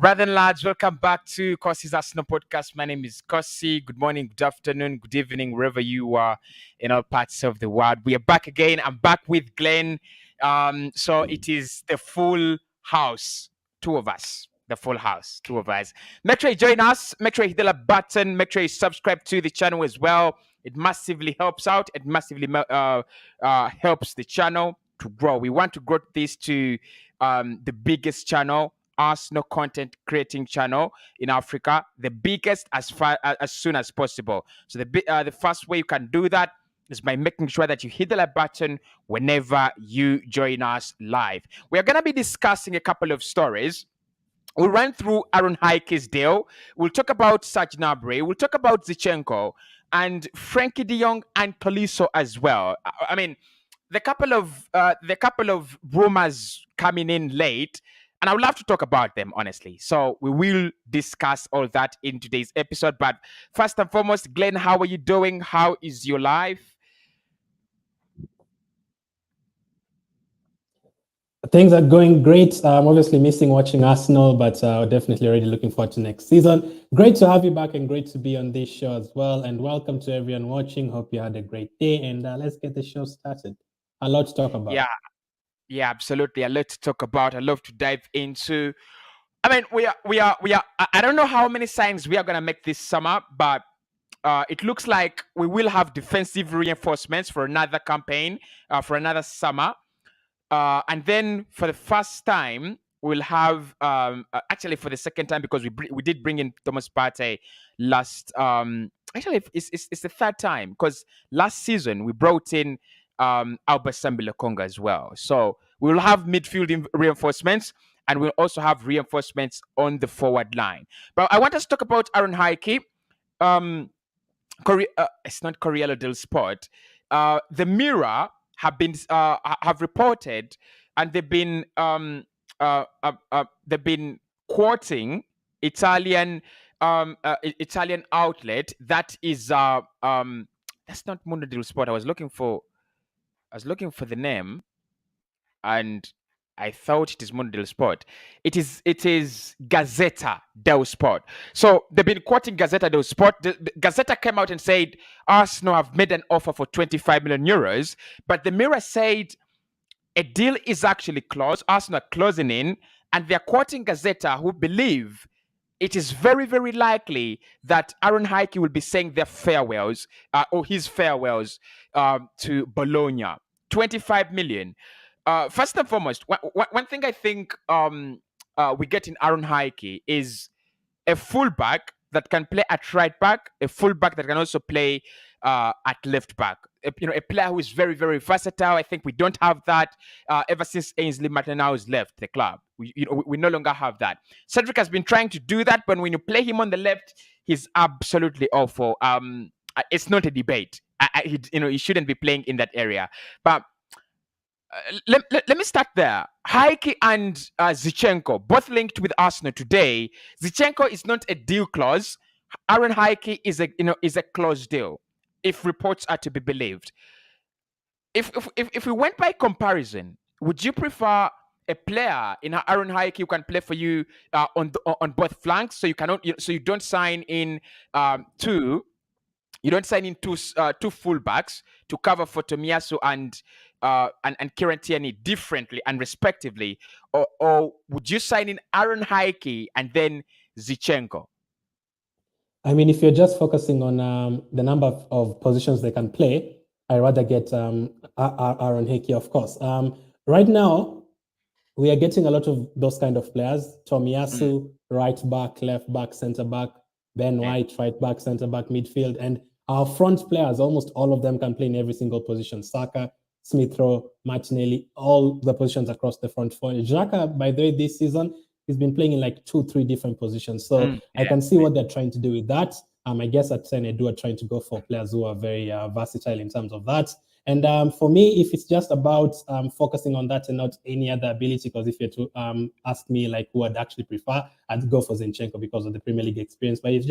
Brother and lads, welcome back to Cossy's Arsenal podcast. My name is Cossy. Good morning, good afternoon, good evening, wherever you are in all parts of the world. We are back again. I'm back with Glenn. So it is the full house, two of us. The full house, two of us. Make sure you join us. Make sure you hit the like button. Make sure you subscribe to the channel as well. It massively helps out. It massively helps the channel to grow. We want to grow this to the biggest channel, Arsenal content creating channel in Africa, the biggest as soon as possible. So the first way you can do that is by making sure that you hit the like button whenever you join us live. We are going to be discussing a couple of stories. We'll run through Aaron Hickey's deal. We'll talk about Serge Gnabry. We'll talk about Zinchenko and Frenkie de Jong and Tolisso as well. I mean, the couple of rumors coming in late, and I would love to talk about them, honestly. So we will discuss all that in today's episode. But first and foremost, Glenn, how are you doing? How is your life? Things are going great. I'm obviously missing watching Arsenal, but definitely already looking forward to next season. Great to have you back and great to be on this show as well. And welcome to everyone watching. Hope you had a great day. And let's get the show started. A lot to talk about. Yeah, absolutely. A lot to talk about. I love to dive into. I mean, we are. I don't know how many signings we are gonna make this summer, but it looks like we will have defensive reinforcements for another campaign, for another summer. And then for the first time, we'll have actually for the second time, because we did bring in Thomas Partey last. Actually, it's the third time, because last season we brought in Albert Sambi Lokonga as well. So we'll have midfield reinforcements, and we'll also have reinforcements on the forward line. But I want us to talk about Aaron Hickey. It's not Corriere del Sport. The Mirror have reported, and they've been quoting Italian outlet that is that's not Mundo dello Sport. I was looking for the name, and I thought it is Mundo dello Sport. It is Gazzetta dello Sport. So they've been quoting Gazzetta dello Sport. The Gazzetta came out and said Arsenal have made an offer for 25 million euros, but the Mirror said a deal is actually close. Arsenal are closing in, and they're quoting Gazzetta, who believe it is very, very likely that Aaron Hickey will be saying their farewells, or his farewells to Bologna. 25 million. First and foremost, one thing I think we get in Aaron Hickey is a fullback that can play at right back, a fullback that can also play at left back. A player who is very, very versatile. I think we don't have that ever since Ainsley Maitland-Niles has left the club. We no longer have that. Cedric has been trying to do that, but when you play him on the left, he's absolutely awful. It's not a debate. He shouldn't be playing in that area. But let me start there. Hickey and Zinchenko, both linked with Arsenal today. Zinchenko is not a deal clause. Aaron Hickey is a close deal, if reports are to be believed. If we went by comparison, would you prefer a player in Aaron Hickey who can play for you on both flanks, so you don't sign in two fullbacks to cover for Tomiyasu and Kieran Tierney differently and respectively, or would you sign in Aaron Hickey and then Zinchenko? I mean, if you're just focusing on the number of positions they can play, I'd rather get Aaron Hickey, of course. Right now, we are getting a lot of those kind of players. Tomiyasu, right back, left back, centre back. Ben White, right back, centre back, midfield. And our front players, almost all of them can play in every single position. Saka, Smith Rowe, Martinelli, all the positions across the front four. Xhaka, by the way, this season, he's been playing in like 2-3 different positions. So I can see what they're trying to do with that. I guess at Senedu are trying to go for players who are very versatile in terms of that. And for me, if it's just about focusing on that and not any other ability, because if you're to ask me like who I'd actually prefer, I'd go for Zinchenko because of the Premier League experience. But if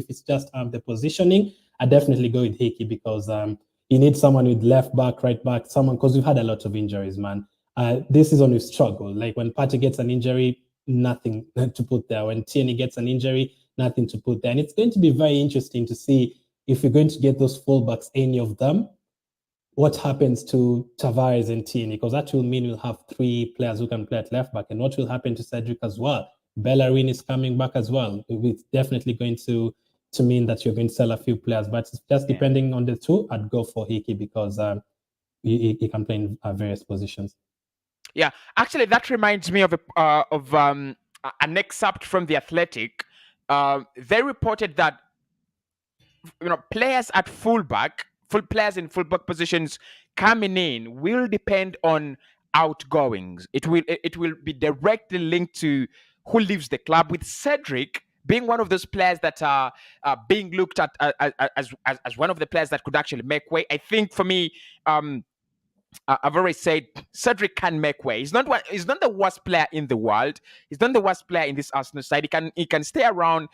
it's just the positioning, I'd definitely go with Hickey because you need someone with left back, right back, someone, because we've had a lot of injuries, man. This season we've struggled. Like when Partey gets an injury, nothing to put there. When Tierney gets an injury, nothing to put there. And it's going to be very interesting to see if you're going to get those fullbacks, any of them, what happens to Tavares and Tierney, because that will mean we'll have 3 players who can play at left back. And what will happen to Cedric as well? Bellerin is coming back as well. It's definitely going to mean that you're going to sell a few players, but just depending on the two, I'd go for Hickey because he can play in various positions. Yeah, actually, that reminds me of an excerpt from The Athletic. They reported that players at fullback, players in fullback positions coming in will depend on outgoings. It will be directly linked to who leaves the club. With Cedric being one of those players that are being looked at as one of the players that could actually make way. I think for me, I've already said Cedric can make way. He's not the worst player in the world. He's not the worst player in this Arsenal side. He can stay around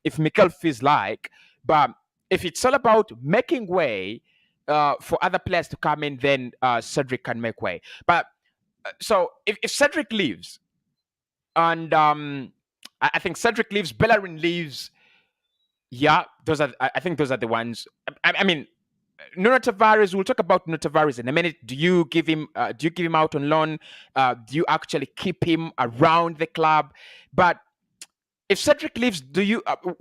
if Mikel feels like. But if it's all about making way for other players to come in, then Cedric can make way. But so if Cedric leaves, and I think Cedric leaves, Bellerin leaves. Yeah, I think those are the ones. I mean, Nuno Tavares. We'll talk about Nuno Tavares in a minute. Do you give him out on loan? Do you actually keep him around the club? But if Cedric leaves,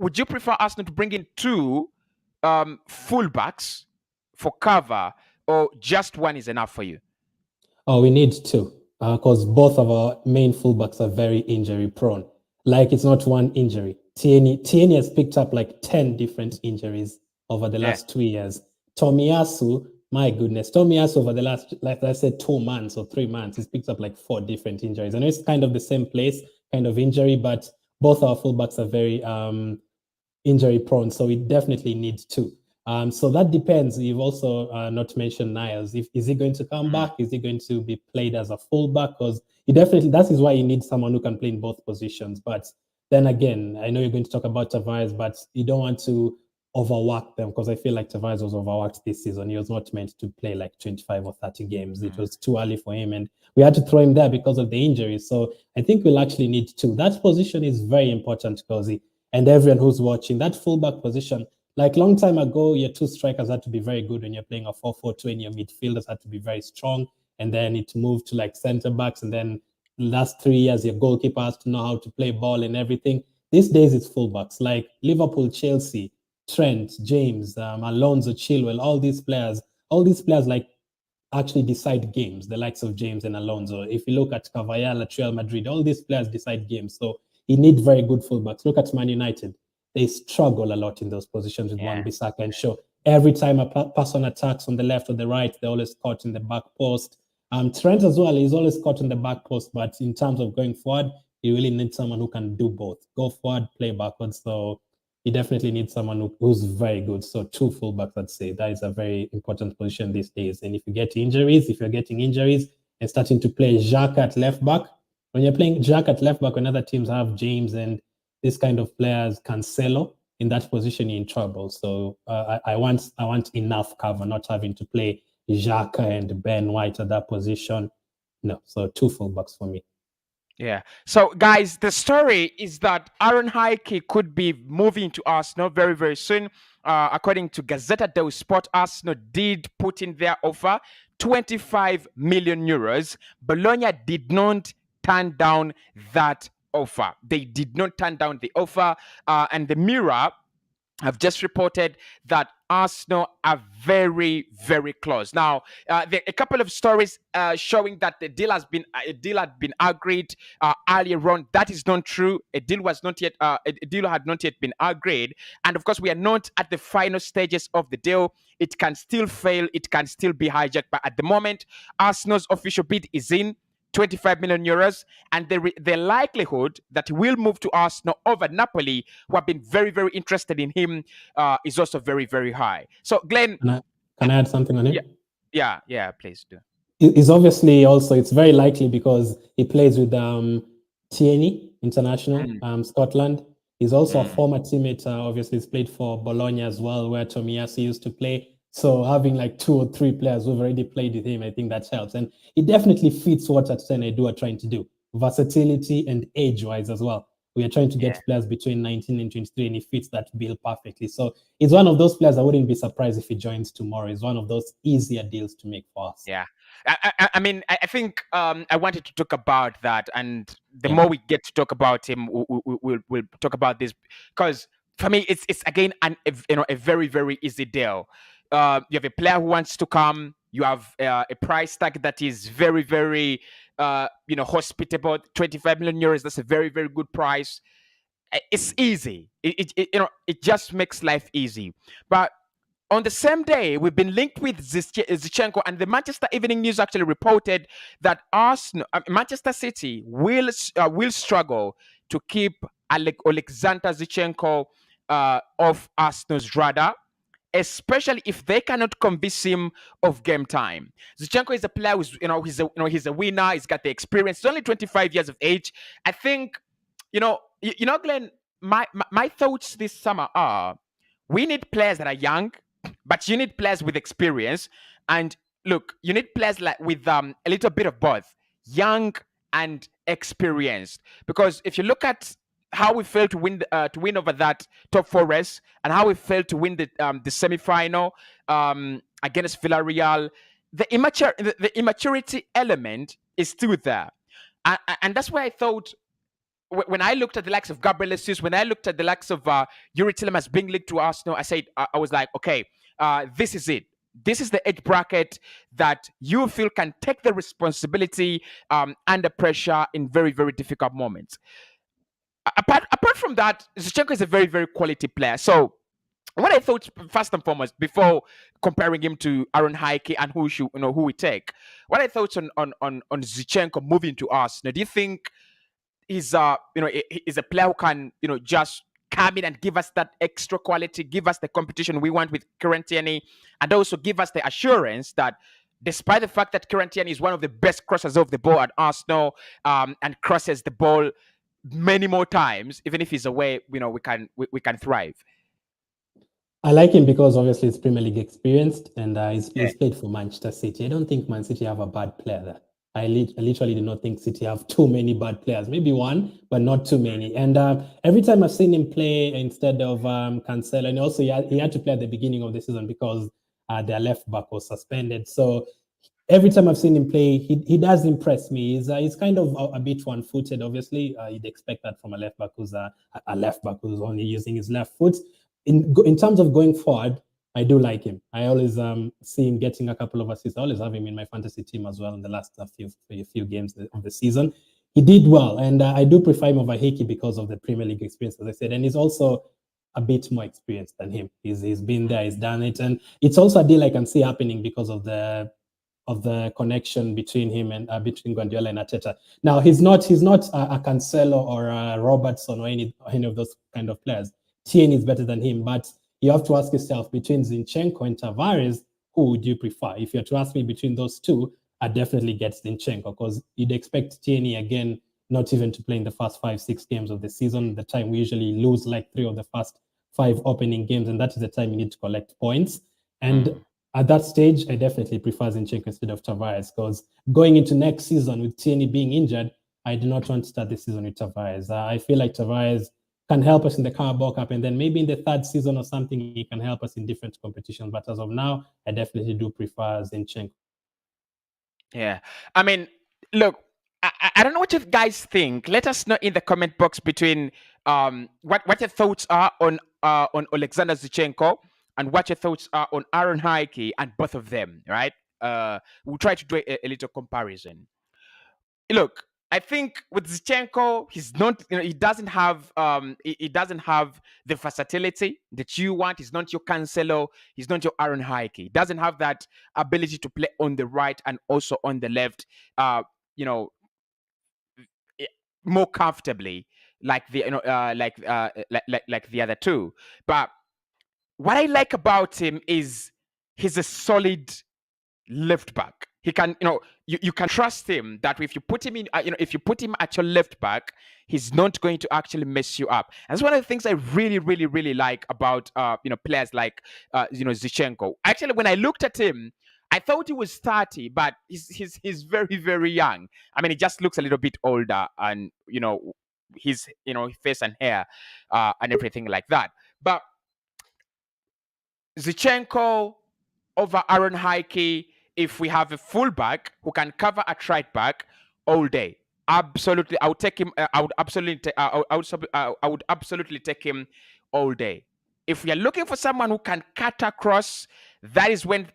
would you prefer Arsenal to bring in 2 fullbacks for cover, or just one is enough for you? Oh, we need 2 because both of our main fullbacks are very injury prone. Like, it's not one injury. Tierney has picked up like 10 different injuries over the last 2 years. Tomiyasu, my goodness, Tomiyasu over the last, like I said, 2 months or 3 months, he's picked up like 4 different injuries. I know it's kind of the same place, kind of injury, but both our fullbacks are very injury prone, so we definitely need 2. So that depends. You've also not mentioned Niles. Is he going to come back? Is he going to be played as a fullback? Because that is why you need someone who can play in both positions. But then again, I know you're going to talk about Tavares, but you don't want to overwork them, because I feel like Tavares was overworked this season. He was not meant to play like 25 or 30 games. It was too early for him, and we had to throw him there because of the injuries. So I think we'll actually need 2. That position is very important, Cossy, and everyone who's watching. That fullback position, like long time ago, your 2 strikers had to be very good when you're playing a 4-4-2, and your midfielders had to be very strong. And then it moved to like center backs, and then last 3 years, your goalkeeper has to know how to play ball and everything. These days, it's fullbacks like Liverpool, Chelsea, Trent, James, Alonso, Chilwell, all these players like actually decide games, the likes of James and Alonso. If you look at Carvajal at Real Madrid, all these players decide games. So you need very good fullbacks. Look at Man United. They struggle a lot in those positions with Wan-Bissaka and Shaw. Every time a person attacks on the left or the right, they're always caught in the back post. Trent as well is always caught in the back post, but in terms of going forward, you really need someone who can do both. Go forward, play backwards. So you definitely need someone who's very good. So 2 fullbacks, I'd say. That is a very important position these days. And if you're getting injuries and starting to play Xhaka at left back, when you're playing Xhaka at left back, when other teams have James and this kind of players, Cancelo, in that position, you're in trouble. So I want enough cover, not having to play Xhaka and Ben White at that position. No, so 2 fullbacks for me. Yeah. So, guys, the story is that Aaron Hickey could be moving to Arsenal very, very soon. According to Gazzetta dello Sport, Arsenal did put in their offer, 25 million euros. Bologna did not turn down that offer. They did not turn down the offer. And the Mirror have just reported that Arsenal are very, very close. Now, there are a couple of stories showing that the deal had been agreed earlier on. That is not true. A deal had not yet been agreed, and of course, we are not at the final stages of the deal. It can still fail. It can still be hijacked. But at the moment, Arsenal's official bid is in. 25 million euros, and the likelihood that he will move to Arsenal over Napoli, who have been very, very interested in him, is also very, very high. So, Glenn, can I add something on him? Yeah, please do. It's obviously also, it's very likely because he plays with Tierney International, Scotland. He's also a former teammate. Obviously, he's played for Bologna as well, where Tomiyasu used to play. So having like 2 or 3 players who've already played with him, I think that helps. And it definitely fits what Arsene Edu are trying to do. versatility, and age-wise as well. We are trying to Yeah. get players between 19 and 23, and he fits that bill perfectly. So it's one of those players I wouldn't be surprised if he joins tomorrow. It's one of those easier deals to make for us. Yeah. I mean, I think I wanted to talk about that, and the Yeah. more we get to talk about him, we'll talk about this, because for me, it's again a very very easy deal. You have a player who wants to come. You have a price tag that is very very hospitable. 25 million euros. That's a very very good price. It's easy. It just makes life easy. But on the same day, we've been linked with Zinchenko, and the Manchester Evening News actually reported that Manchester City will struggle to keep Alexander Zinchenko off Arsenal's radar, especially if they cannot convince him of game time. Zinchenko is a player who's he's a winner. He's got the experience. He's only 25 years of age. I think Glenn. My thoughts this summer are: we need players that are young, but you need players with experience. And look, you need players with a little bit of both, young and experienced. Because if you look at how we failed to win over that top four race, and how we failed to win the semi-final against Villarreal, the immaturity element is still there, and that's why I thought, when I looked at the likes of Gabriel Jesus, when I looked at the likes of Yuri Tillemans being linked to Arsenal, I was like, okay, this is it. This is the age bracket that you feel can take the responsibility under pressure in very, very difficult moments. Apart from that, Zinchenko is a very, very quality player. So what I thought, first and foremost, before comparing him to Aaron Hickey and who we take, what I thought on Zinchenko moving to Arsenal, do you think he's is a player who can just come in and give us that extra quality, give us the competition we want with Kieran Tierney, and also give us the assurance that despite the fact that Kieran Tierney is one of the best crossers of the ball at Arsenal, and crosses the ball many more times, even if he's away, we can thrive. I like him because obviously he's Premier League experienced, and he's played for Manchester City. I don't think Man City have a bad player there. I literally do not think City have too many bad players. Maybe one, but not too many. And every time I've seen him play instead of Cancelo, and also he had to play at the beginning of the season because their left back was suspended. So every time I've seen him play, he does impress me. He's kind of a bit one-footed. Obviously, you'd expect that from a left back who's only using his left foot. In terms of going forward, I do like him. I always see him getting a couple of assists. I always have him in my fantasy team as well in the last few games of the season. He did well, and I do prefer him over Hickey because of the Premier League experience, as I said, and he's also a bit more experienced than him. He's been there, he's done it, and it's also a deal I can see happening because of the connection between him and between Guardiola and Arteta. Now he's not a Cancelo or a Robertson or any of those kind of players. Tierney is better than him, but you have to ask yourself, between Zinchenko and Tavares, who would you prefer? If you're to ask me between those two, I definitely get Zinchenko, because you'd expect Tierney again not even to play in the first 5-6 games of the season, the time we usually lose like 3 of the first 5 opening games, and that is the time you need to collect points. And at that stage, I definitely prefer Zinchenko instead of Tavares, because going into next season with Tierney being injured, I do not want to start the season with Tavares. I feel like Tavares can help us in the Carabao Cup, and then maybe in the third season or something, he can help us in different competitions. But as of now, I definitely do prefer Zinchenko. Yeah, I mean, look, I don't know what you guys think. Let us know in the comment box between what your thoughts are on Alexander Zinchenko, and what your thoughts are on Aaron Hickey, and both of them. Right? We'll try to do a little comparison. Look, I think with Zinchenko, he's not, he doesn't have the versatility that you want. He's not your Cancelo. He's not your Aaron Hickey. He doesn't have that ability to play on the right and also on the left. You know, more comfortably, like the like the other two. But what I like about him is he's a solid left back. He can, you can trust him that if you put him in, if you put him at your left back, he's not going to actually mess you up. And that's one of the things I really, really, really like about, players like, Zinchenko. Actually, when I looked at him, I thought he was 30, but he's very, very young. I mean, he just looks a little bit older, and his face and hair, and everything like that. But Zinchenko over Aaron Hickey, if we have a fullback who can cover at right back all day, absolutely, I would take him. I would absolutely, I would absolutely take him all day. If we are looking for someone who can cut across, that is when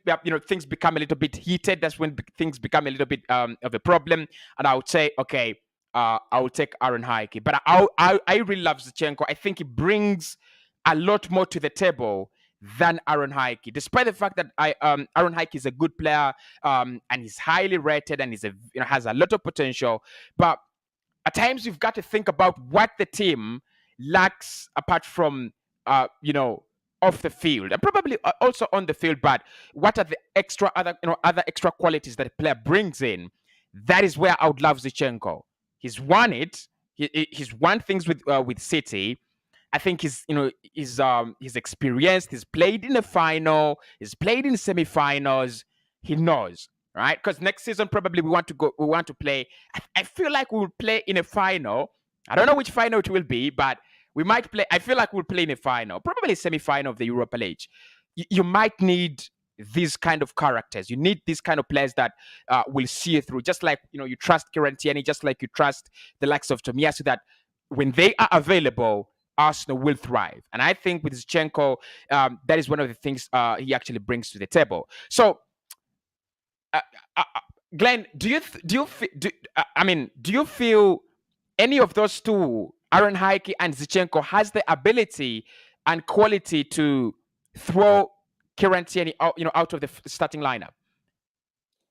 things become a little bit heated. That's when things become a little bit of a problem. And I would say, okay, I will take Aaron Hickey. But I really love Zinchenko. I think he brings a lot more to the table than Aaron Hickey, despite the fact that Aaron Hickey is a good player, and he's highly rated, and he's has a lot of potential. But at times you've got to think about what the team lacks apart from off the field, and probably also on the field. But what are the other extra qualities that a player brings in? That is where I would love Zinchenko. He's won it. He's won things with City. I think he's experienced. He's played in the final. He's played in semi-finals. He knows, right? Because next season probably we want to play. I feel like we will play in a final. I don't know which final it will be, but we might play. I feel like we'll play in a final, probably a semi-final of the Europa League. You might need these kind of characters. You need these kind of players that will see you through. Just like you trust Kieran Tierney, just like you trust the likes of Tomiyasu, that when they are available, Arsenal will thrive. And I think with Zinchenko, that is one of the things he actually brings to the table. So, Glenn, do you feel any of those two, Aaron Hickey and Zinchenko, has the ability and quality to throw Kieran Tierney out of the starting lineup?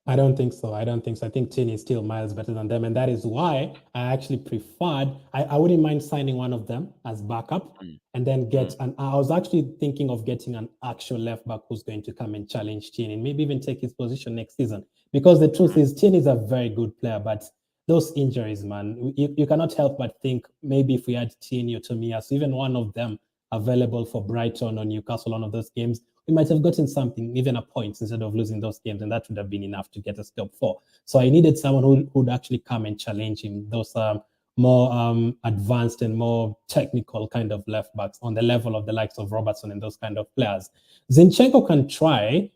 I don't think so. I think Tierney is still miles better than them. And that is why I actually preferred, I wouldn't mind signing one of them as backup and then I was actually thinking of getting an actual left back who's going to come and challenge Tierney and maybe even take his position next season. Because the truth is, Tierney is a very good player, but those injuries, man, you cannot help but think maybe if we had Tierney or Tomiyasu, even one of them available for Brighton or Newcastle, one of those games, we might have gotten something, even a point, instead of losing those games, and that would have been enough to get us top 4. So I needed someone who would actually come and challenge him, those more advanced and more technical kind of left backs on the level of the likes of Robertson and those kind of players. Zinchenko can try,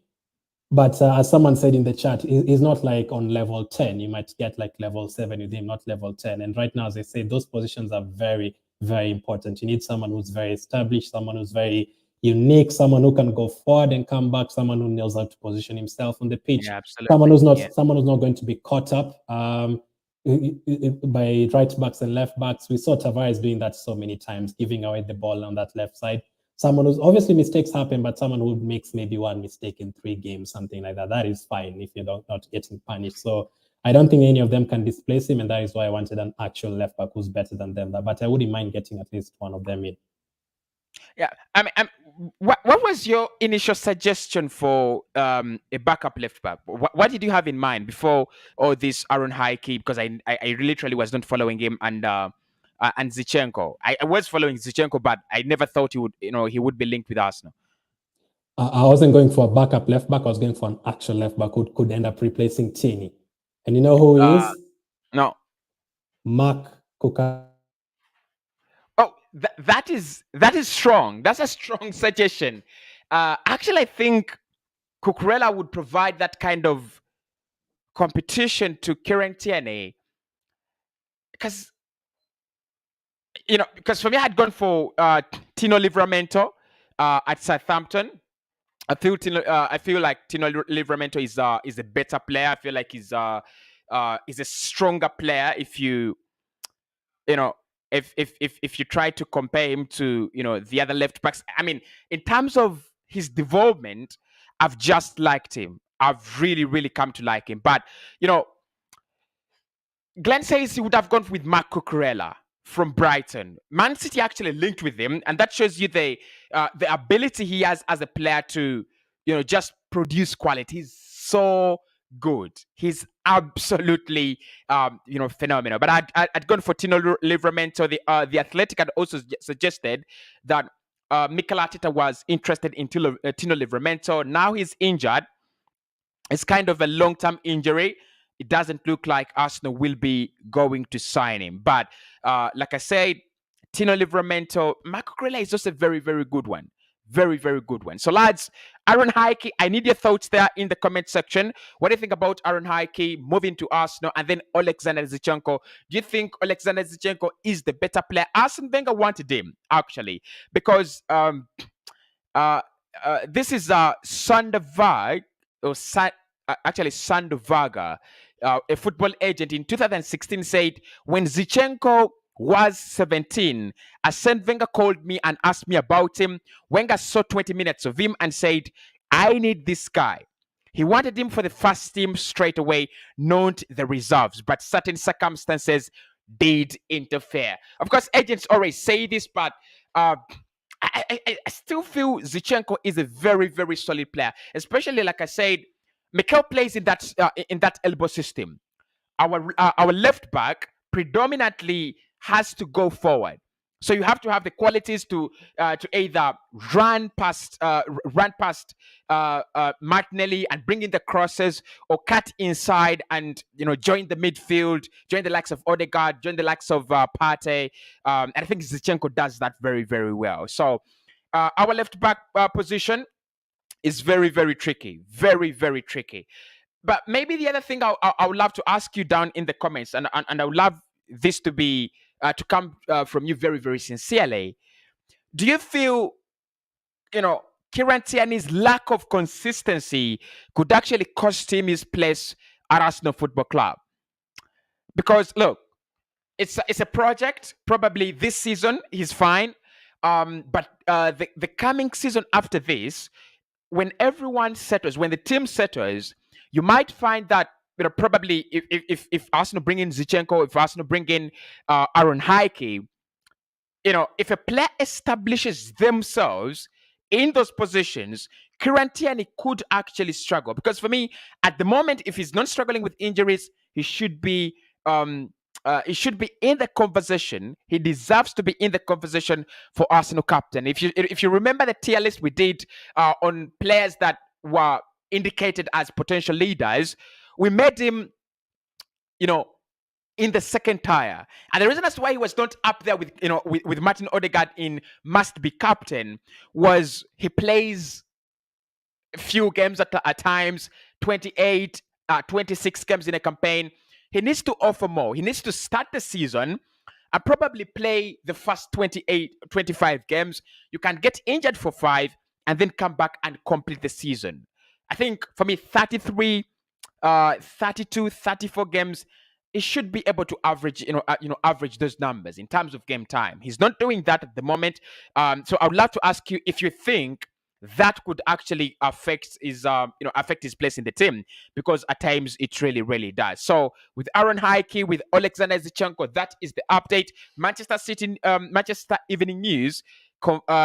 but as someone said in the chat, he's not like on level 10. You might get like level 7 with him, not level 10. And right now, as I say, those positions are very, very important. You need someone who's very established, someone who's very unique, someone who can go forward and come back, someone who knows how to position himself on the pitch. Yeah, absolutely. Someone who's not going to be caught up by right backs and left backs. We saw Tavares doing that so many times, giving away the ball on that left side. Someone who's obviously mistakes happen, but someone who makes maybe one mistake in 3 games, something like that. That is fine if you're not getting punished. So I don't think any of them can displace him, and that is why I wanted an actual left back who's better than them. But I wouldn't mind getting at least one of them in. Yeah, I mean, what was your initial suggestion for a backup left back? What did you have in mind before all this Aaron Hickey? Because I literally was not following him, and Zinchenko. I was following Zinchenko, but I never thought he would be linked with Arsenal. I wasn't going for a backup left back. I was going for an actual left back who could end up replacing Tierney. And you know who he is? No. Mark Cucurella. Oh, that is strong. That's a strong suggestion. Actually, I think Cucurella would provide that kind of competition to Kieran Tierney, because for me, I had gone for Tino Livramento at Southampton. I feel like Tino Livramento is a better player. I feel like he's a stronger player if you try to compare him to the other left backs. I mean, in terms of his development, I've just liked him. I've really, really come to like him. But Glenn says he would have gone with Marc Cucurella from Brighton. Man City actually linked with him, and that shows you the ability he has as a player to just produce quality. He's so good. He's absolutely phenomenal. But I'd gone for Tino Livramento. The Athletic had also suggested that Mikel Arteta was interested in Tino Livramento. Now he's injured. it's kind of a long-term injury. It doesn't look like Arsenal will be going to sign him. But like I said, Tino Livramento, Marco Cucurella is just a very, very good one. Very, very good one. So, lads, Aaron Hickey, I need your thoughts there in the comment section. What do you think about Aaron Hickey moving to Arsenal and then Alexander Zinchenko? Do you think Alexander Zinchenko is the better player? Arsene Wenger wanted him, actually, because this is Sandoval, or actually Sandovaga, a football agent in 2016, said when Zinchenko was 17, Arsene Wenger called me and asked me about him. Wenger saw 20 minutes of him and said, I need this guy. He wanted him for the first team straight away, not the reserves, but certain circumstances did interfere. Of course, agents always say this, but I still feel Zinchenko is a very, very solid player, especially like I said, Mikel plays in that elbow system. Our left back predominantly has to go forward, so you have to have the qualities to either run past Martinelli and bring in the crosses, or cut inside and join the midfield, join the likes of Odegaard, join the likes of Partey. And I think Zinchenko does that very, very well. So our left back position is very, very tricky, very, very tricky. But maybe the other thing I would love to ask you down in the comments, and I would love this to be to come from you very, very sincerely. Do you feel, Kieran Tierney's lack of consistency could actually cost him his place at Arsenal Football Club? Because look, it's a project. Probably this season he's fine, but the coming season after this, when everyone settles, when the team settles, you might find that probably if Arsenal bring in Zinchenko, if Arsenal bring in Aaron Hickey, if a player establishes themselves in those positions, Kieran Tierney could actually struggle. Because for me, at the moment, if he's not struggling with injuries, he should be in the conversation. He deserves to be in the conversation for Arsenal captain. If you remember the tier list we did on players that were indicated as potential leaders, we made him, in the second tier. And the reason as to why he was not up there with Martin Odegaard in must be captain was he plays a few games at times, 28, 26 games in a campaign. He needs to offer more. He needs to start the season and probably play the first 28, 25 games. You can get injured for 5 and then come back and complete the season. I think for me, 33, 32, 34 games, he should be able to average, average those numbers in terms of game time. He's not doing that at the moment. So I would love to ask you if you think that could actually affect his place in the team, because at times it really, really does. So with Aaron Hickey, with Alexander Zinchenko, that is the update. Manchester Evening News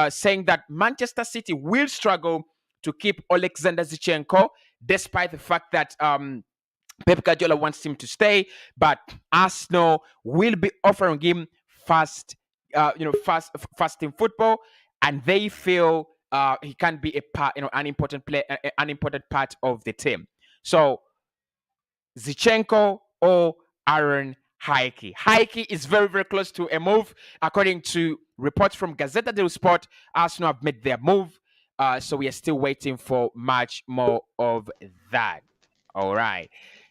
saying that Manchester City will struggle to keep Alexander Zinchenko, despite the fact that Pep Guardiola wants him to stay, but Arsenal will be offering him fast in football, and they feel he can be a part, an important player, an important part of the team. So Zinchenko or Aaron Hickey. Hickey is very, very close to a move, according to reports from Gazzetta dello Sport. Arsenal have made their move, so we are still waiting for much more of that. All right.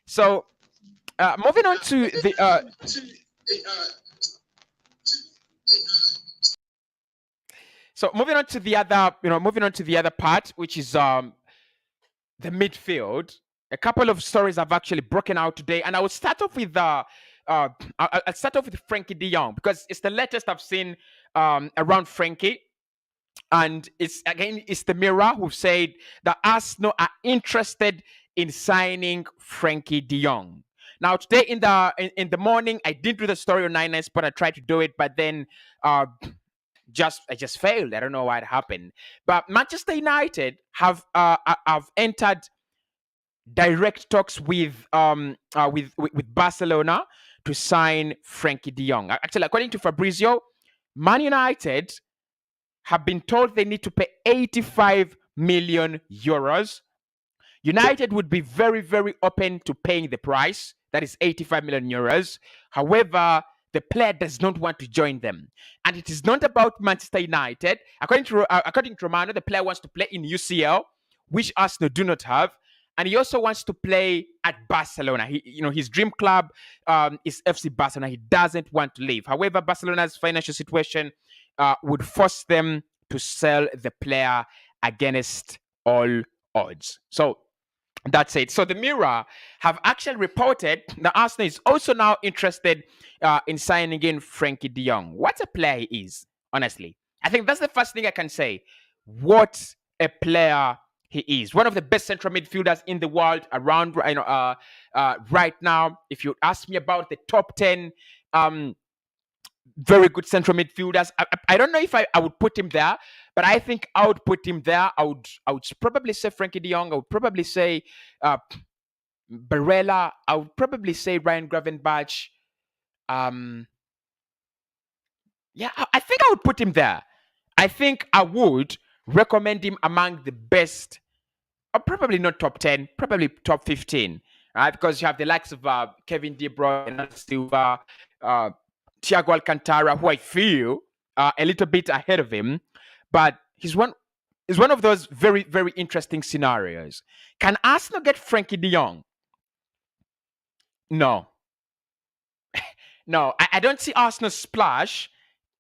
So moving on to the moving on to the other part, which is the midfield. A couple of stories have actually broken out today, and I will start off with I'll start off with Frenkie de Jong, because it's the latest I've seen around Frenkie. And it's the Mirror who said that Arsenal are interested in signing Frenkie de Jong. Now today in the morning, I didn't do the story on 9 but I tried to do it, but then I just failed. I don't know why it happened. But Manchester United have entered direct talks with Barcelona to sign Frenkie de Jong. Actually, according to Fabrizio, Man United have been told they need to pay 85 million euros. United would be very, very open to paying the price. That is 85 million euros. However, the player does not want to join them. And it is not about Manchester United. According to Romano, the player wants to play in UCL, which Arsenal do not have. And he also wants to play at Barcelona. His dream club is FC Barcelona. He doesn't want to leave. However, Barcelona's financial situation would force them to sell the player against all odds. So that's it. So the Mirror have actually reported that Arsenal is also now interested in signing in Frenkie de Jong. What a player he is, honestly. I think that's the first thing I can say. What a player he is. One of the best central midfielders in the world around right now. If you ask me about the top 10 very good central midfielders, I don't know if I would put him there, but I think I would put him there. I would probably say Frenkie de Jong. I would probably say Barella. I would probably say Ryan Gravenberch. Yeah, I think I would put him there. I think I would recommend him among the best, or probably not top 10, probably top 15, right? Because you have the likes of Kevin De Bruyne, Silva, Thiago Alcantara, who I feel a little bit ahead of him, but he's one of those very, very interesting scenarios. Can Arsenal get Frenkie de Jong? No. No, I don't see Arsenal splash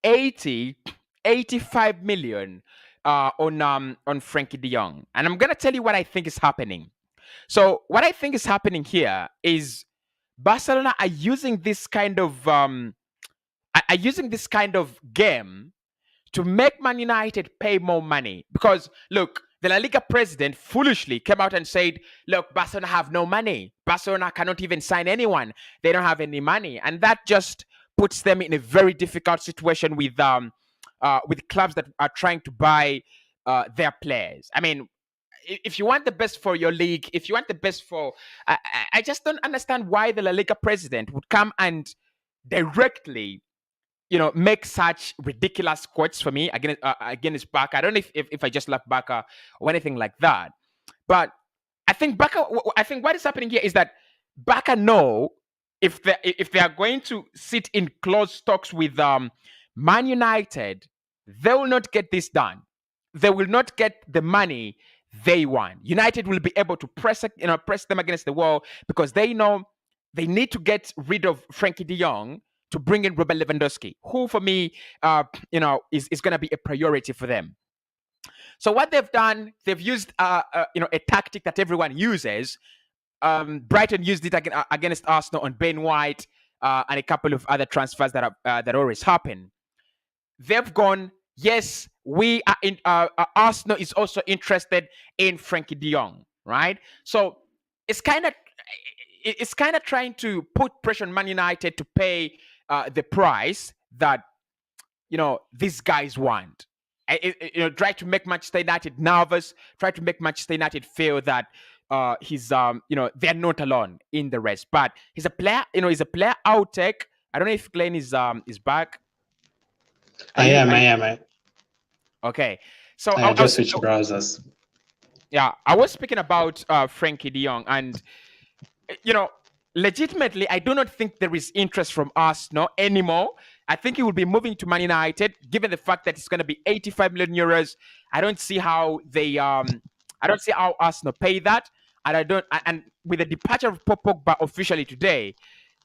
85 million on Frenkie de Jong. And I'm going to tell you what I think is happening. So what I think is happening here is Barcelona are using this kind of game to make Man United pay more money. Because look, the La Liga president foolishly came out and said, look, Barcelona have no money. Barcelona cannot even sign anyone. They don't have any money. And that just puts them in a very difficult situation with clubs that are trying to buy their players. I mean, if you want the best for your league, if you want the best for... I just don't understand why the La Liga president would come and directly make such ridiculous quotes for me against Barca. I don't know if I just love Barca or anything like that. But I think what is happening here is that Barca know if they are going to sit in close talks with Man United, they will not get this done. They will not get the money they want. United will be able to press them against the wall because they know they need to get rid of Frenkie de Jong to bring in Robert Lewandowski, who for me, is going to be a priority for them. So what they've done, they've used a tactic that everyone uses. Brighton used it against Arsenal on Ben White and a couple of other transfers that always happen. They've gone, yes, we are in. Arsenal is also interested in Frenkie de Jong, right? So it's kind of trying to put pressure on Man United to pay the price that these guys want. Try to make Manchester United nervous. Try to make Manchester United feel that they're not alone in the race. But he's a player. He's a player outtake. I don't know if Glenn is back. I am. Okay, so I just switched browsers. Yeah, I was speaking about Frenkie de Jong, and legitimately, I do not think there is interest from Arsenal anymore. I think he will be moving to Man United, given the fact that it's going to be 85 million euros. I don't see how Arsenal pay that, and with the departure of Paul Pogba officially today,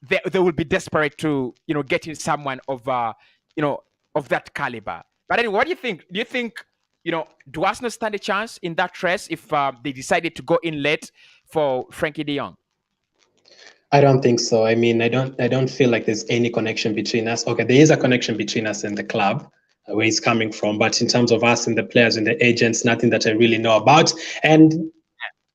they will be desperate to get in someone of that caliber. But anyway, what do you think? Do you think do Arsenal stand a chance in that race if they decided to go in late for Frenkie de Jong? I don't think so. I mean, I don't feel like there's any connection between us. Okay, there is a connection between us and the club, where he's coming from. But in terms of us and the players and the agents, nothing that I really know about. And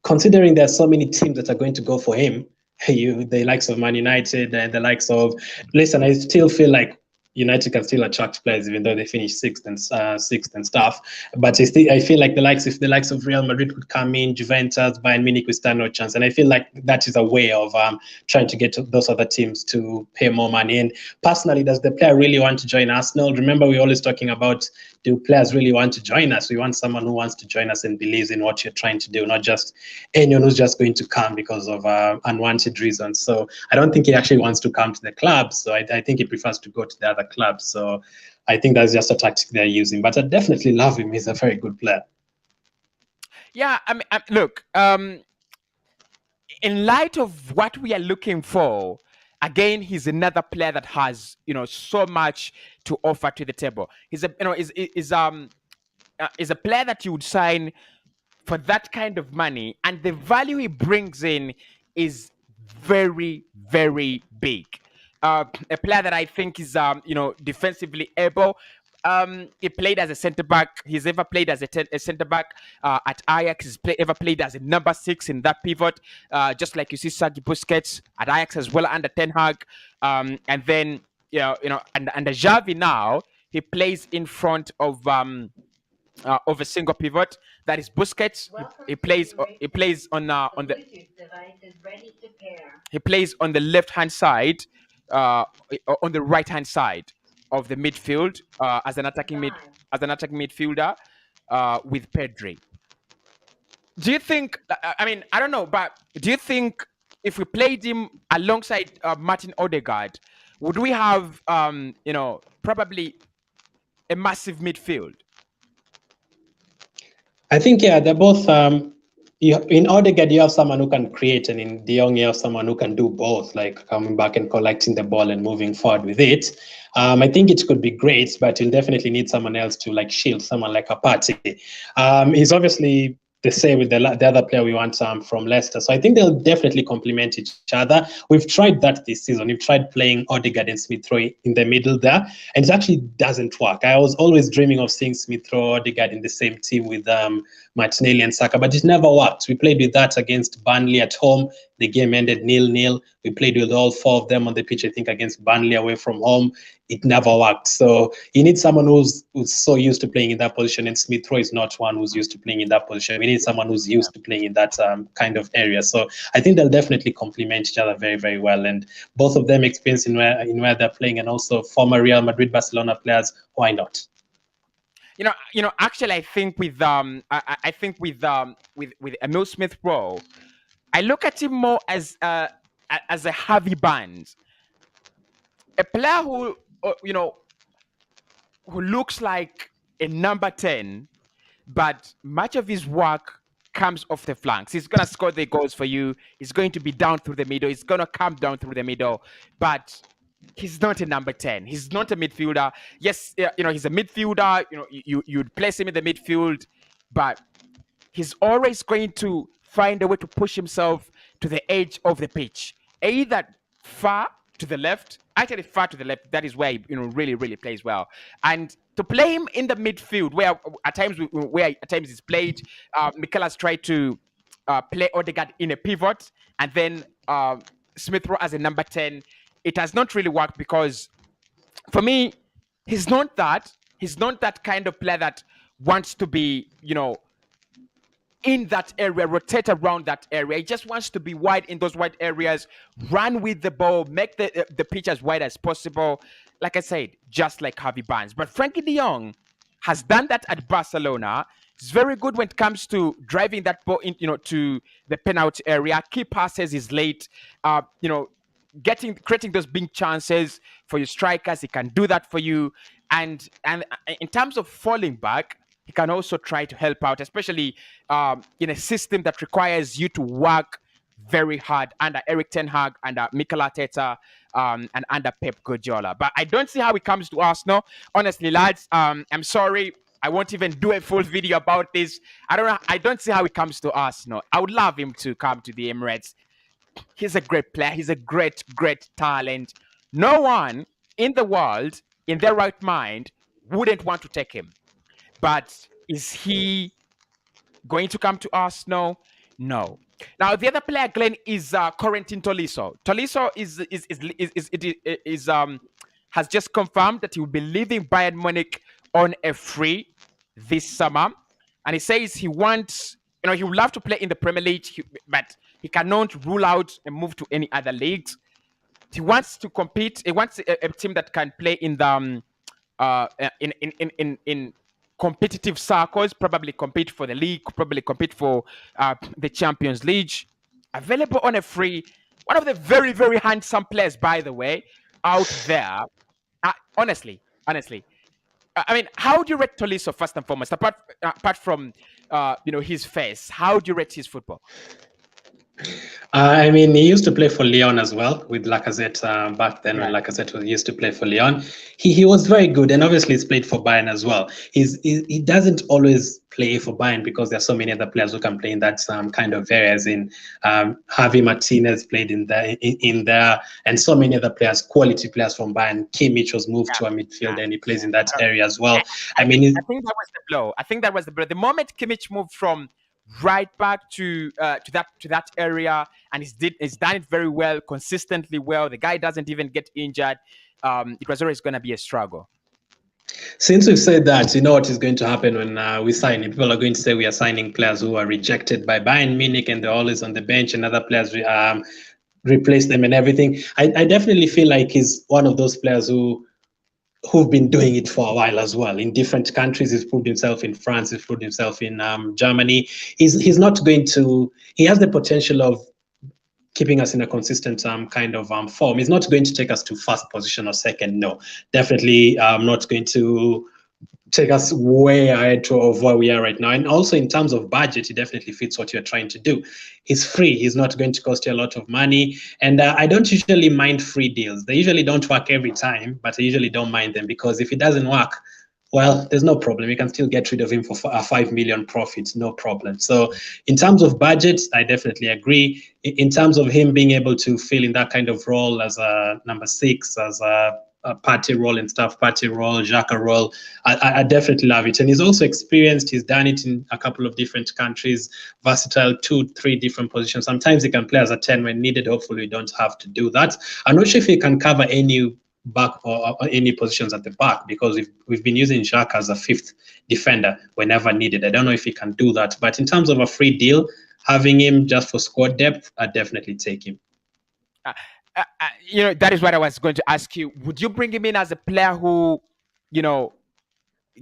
considering there are so many teams that are going to go for him, the likes of Man United and the likes of... Listen, I still feel like United can still attract players even though they finish sixth and stuff. But I feel like if the likes of Real Madrid could come in, Juventus, Bayern Munich would stand no chance. And I feel like that is a way of trying to get those other teams to pay more money. And personally, does the player really want to join Arsenal? Remember, we're always talking about, do players really want to join us? We want someone who wants to join us and believes in what you're trying to do, not just anyone who's just going to come because of unwanted reasons. So I don't think he actually wants to come to the club. So I think he prefers to go to the other club. So I think that's just a tactic they're using. But I definitely love him. He's a very good player. Yeah, I mean, look, in light of what we are looking for, again, he's another player that has, so much to offer to the table. He's a, is a player that you would sign for that kind of money, and the value he brings in is very, very big. A player that I think is, defensively able. He played as a centre back. He's ever played as a centre back at Ajax. He's ever played as a number 6 in that pivot, just like you see Serge Busquets at Ajax as well under Ten Hag. And then under Xavi now, he plays in front of a single pivot. That is Busquets. He plays on the he plays on the left hand side, on the right hand side of the midfield as an attacking midfielder with Pedri. Do you think? I mean, I don't know, but do you think if we played him alongside Martin Odegaard, would we have probably a massive midfield? I think, yeah, they're both. In Odegaard, you have someone who can create, and in De Jong, you have someone who can do both, like coming back and collecting the ball and moving forward with it. I think it could be great, but you'll definitely need someone else to shield someone like a party. He's obviously the same with the other player we want from Leicester. So I think they'll definitely complement each other. We've tried that this season. We've tried playing Odegaard and Smith Rowe in the middle there, and it actually doesn't work. I was always dreaming of seeing Smith Rowe, Odegaard in the same team with Martinelli and Saka, but it never worked. We played with that against Burnley at home. The game ended 0-0. We played with all 4 of them on the pitch, I think, against Burnley away from home. It never worked. So you need someone who's so used to playing in that position, and Smith Rowe is not one who's used to playing in that position. We need someone who's used to playing in that kind of area. So I think they'll definitely complement each other very, very well. And both of them experienced in where they're playing, and also former Real Madrid, Barcelona players. Why not? Actually, I think with Emil Smith Rowe, I look at him more as a Harvey Barnes, a player who looks like a number 10, but much of his work comes off the flanks. He's gonna score the goals for you. He's going to be down through the middle. He's gonna come down through the middle, but he's not a number 10. He's not a midfielder. Yes, he's a midfielder. You'd place him in the midfield, but he's always going to find a way to push himself to the edge of the pitch, either far to the left. Actually, far to the left. That is where he really, really plays well. And to play him in the midfield, where at times he's played, Mikel has tried to play Odegaard in a pivot, and then Smith Rowe as a number 10. It has not really worked because, for me, he's not that kind of player that wants to be, in that area, rotate around that area. He just wants to be wide in those wide areas, run with the ball, make the pitch as wide as possible. Like I said, just like Harvey Barnes. But Frenkie de Jong has done that at Barcelona. He's very good when it comes to driving that ball in, to the penalty area. Key passes is late. Creating those big chances for your strikers. He can do that for you. And in terms of falling back, he can also try to help out, especially in a system that requires you to work very hard under Erik ten Hag, under Mikel Arteta, and under Pep Guardiola. But I don't see how it comes to Arsenal. Honestly, lads, I'm sorry. I won't even do a full video about this. I don't see how it comes to Arsenal. I would love him to come to the Emirates. He's a great player. He's a great, great talent. No one in the world, in their right mind, wouldn't want to take him. But is he going to come to Arsenal? No. Now the other player, Glenn, is Corentin Tolisso. Tolisso is has just confirmed that he will be leaving Bayern Munich on a free this summer. And he says he wants, he would love to play in the Premier League, but he cannot rule out a move to any other leagues. He wants to compete. He wants a team that can play in the in competitive circles, probably compete for the league, probably compete for the Champions League. Available on a free. One of the very, very handsome players, by the way, out there. Honestly. I mean, how do you rate Tolisso first and foremost? Apart from his face, how do you rate his football? I mean, he used to play for Lyon as well with Lacazette back then when Lacazette used to play for Lyon. He was very good, and obviously he's played for Bayern as well. He doesn't always play for Bayern because there are so many other players who can play in that kind of areas. In Javi Martinez played in there, and so many other players, quality players from Bayern. Kimmich was moved to a midfield, and he plays in that area as well. I think that was the blow. The moment Kimmich moved from right back to that area, and he's done it very well, consistently well. The guy doesn't even get injured. It was always going to be a struggle. Since we've said that, you know what is going to happen when we sign him? People are going to say we are signing players who are rejected by Bayern Munich and they're always on the bench, and other players replace them and everything. I definitely feel like he's one of those players who've been doing it for a while as well. In different countries, he's proved himself in France, he's proved himself in Germany. He's not going to, he has the potential of keeping us in a consistent kind of form. He's not going to take us to first position or second, no. Definitely not going to take us way ahead of where we are right now. And also in terms of budget, he definitely fits what you're trying to do. He's free. He's not going to cost you a lot of money. And I don't usually mind free deals. They usually don't work every time, but I usually don't mind them, because if it doesn't work, well, there's no problem. You can still get rid of him for a 5 million profit, no problem. So in terms of budget, I definitely agree. In terms of him being able to fill in that kind of role as a number 6, as a party role and stuff, party role, Xhaka role, I definitely love it. And he's also experienced. He's done it in a couple of different countries, versatile, 2-3 different positions. Sometimes he can play as a 10 when needed. Hopefully we don't have to do that. I'm not sure if he can cover any back or any positions at the back, because we've been using Xhaka as a 5th defender whenever needed. I don't know if he can do that, but in terms of a free deal, having him just for squad depth, I'd definitely take him. That is what I was going to ask you. Would you bring him in as a player who,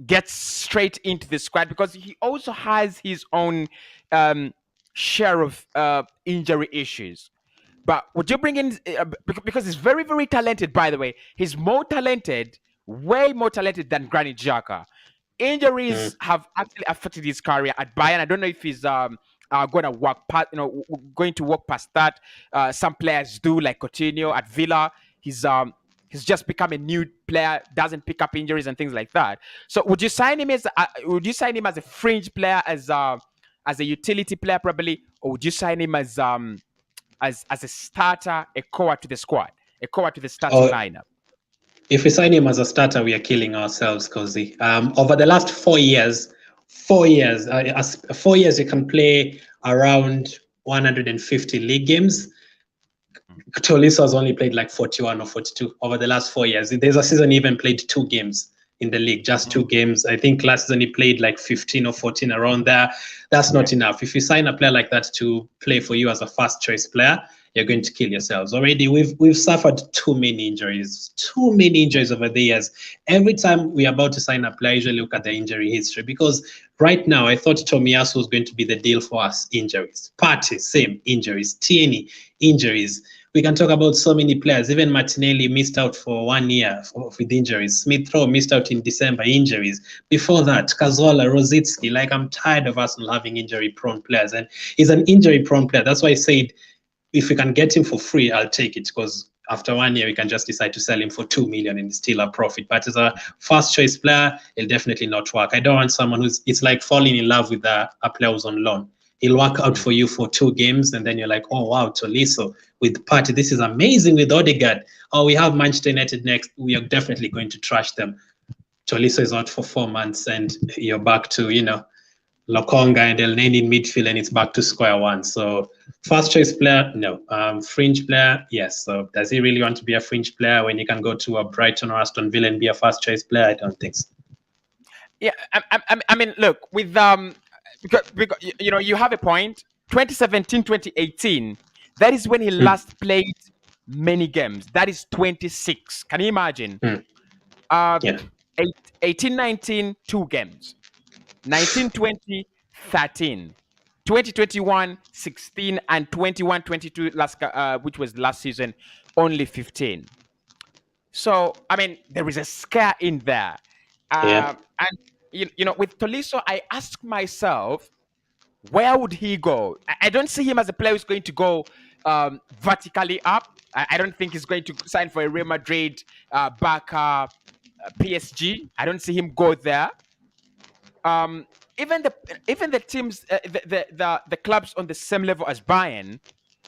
gets straight into the squad? Because he also has his own share of injury issues. But would you bring in, because he's very, very talented, by the way. He's more talented, way more talented than Granit Xhaka. Injuries have actually affected his career at Bayern. I don't know if he's going to walk past that. Some players do, like Coutinho at Villa. He's just become a new player, doesn't pick up injuries and things like that. So would you sign him as a fringe player, as a utility player probably, or would you sign him as a starter, a core to the squad, a core to the starting lineup? If we sign him as a starter, we are killing ourselves, Cossy. Over the last 4 years, 4 years, you can play around 150 league games. Tolisso has only played like 41 or 42 over the last 4 years. There's a season he even played 2 games in the league, just 2 games. I think last season he played like 15 or 14 around there. That's not enough. If you sign a player like that to play for you as a first choice player, you're going to kill yourselves. Already we've suffered too many injuries over the years. Every time we're about to sign a player, I usually look at the injury history, because right now I thought Tomiyasu was going to be the deal for us. Injuries. Partey, same injuries. Tierney, injuries. We can talk about so many players. Even Martinelli missed out for 1 year with injuries. Smith-Rowe missed out in December, injuries. Before that, Cazorla, Rosicki. Like, I'm tired of Arsenal having injury-prone players. And he's an injury-prone player. That's why I said, if we can get him for free, I'll take it, because after 1 year, we can just decide to sell him for 2 million and still a profit. But as a first-choice player, it'll definitely not work. I don't want someone it's like falling in love with a player who's on loan. He'll work out for you for 2 games, and then you're like, oh, wow, Tolisso with Partey. This is amazing with Odegaard. Oh, we have Manchester United next. We are definitely going to trash them. Tolisso is out for 4 months, and you're back to, Lokonga and El Neni in midfield, and it's back to square one. So first choice player, no. Fringe player, yes. So does he really want to be a fringe player when he can go to a Brighton or Aston Villa and be a first choice player? I don't think so. Yeah, I mean, look, with because you know, you have a point. 2017, 2018, that is when he last played many games. That is 26. Can you imagine? Yeah. 18, 19, 2 games. 19, 20, 13. 2021, 16, and 21, 22, which was last season, only 15. So, I mean, there is a scare in there. Yeah. And, you know, with Tolisso, I ask myself, where would he go? I don't see him as a player who's going to go vertically up. I don't think he's going to sign for a Real Madrid, Barca, PSG. I don't see him go there. Even the teams, the clubs on the same level as Bayern,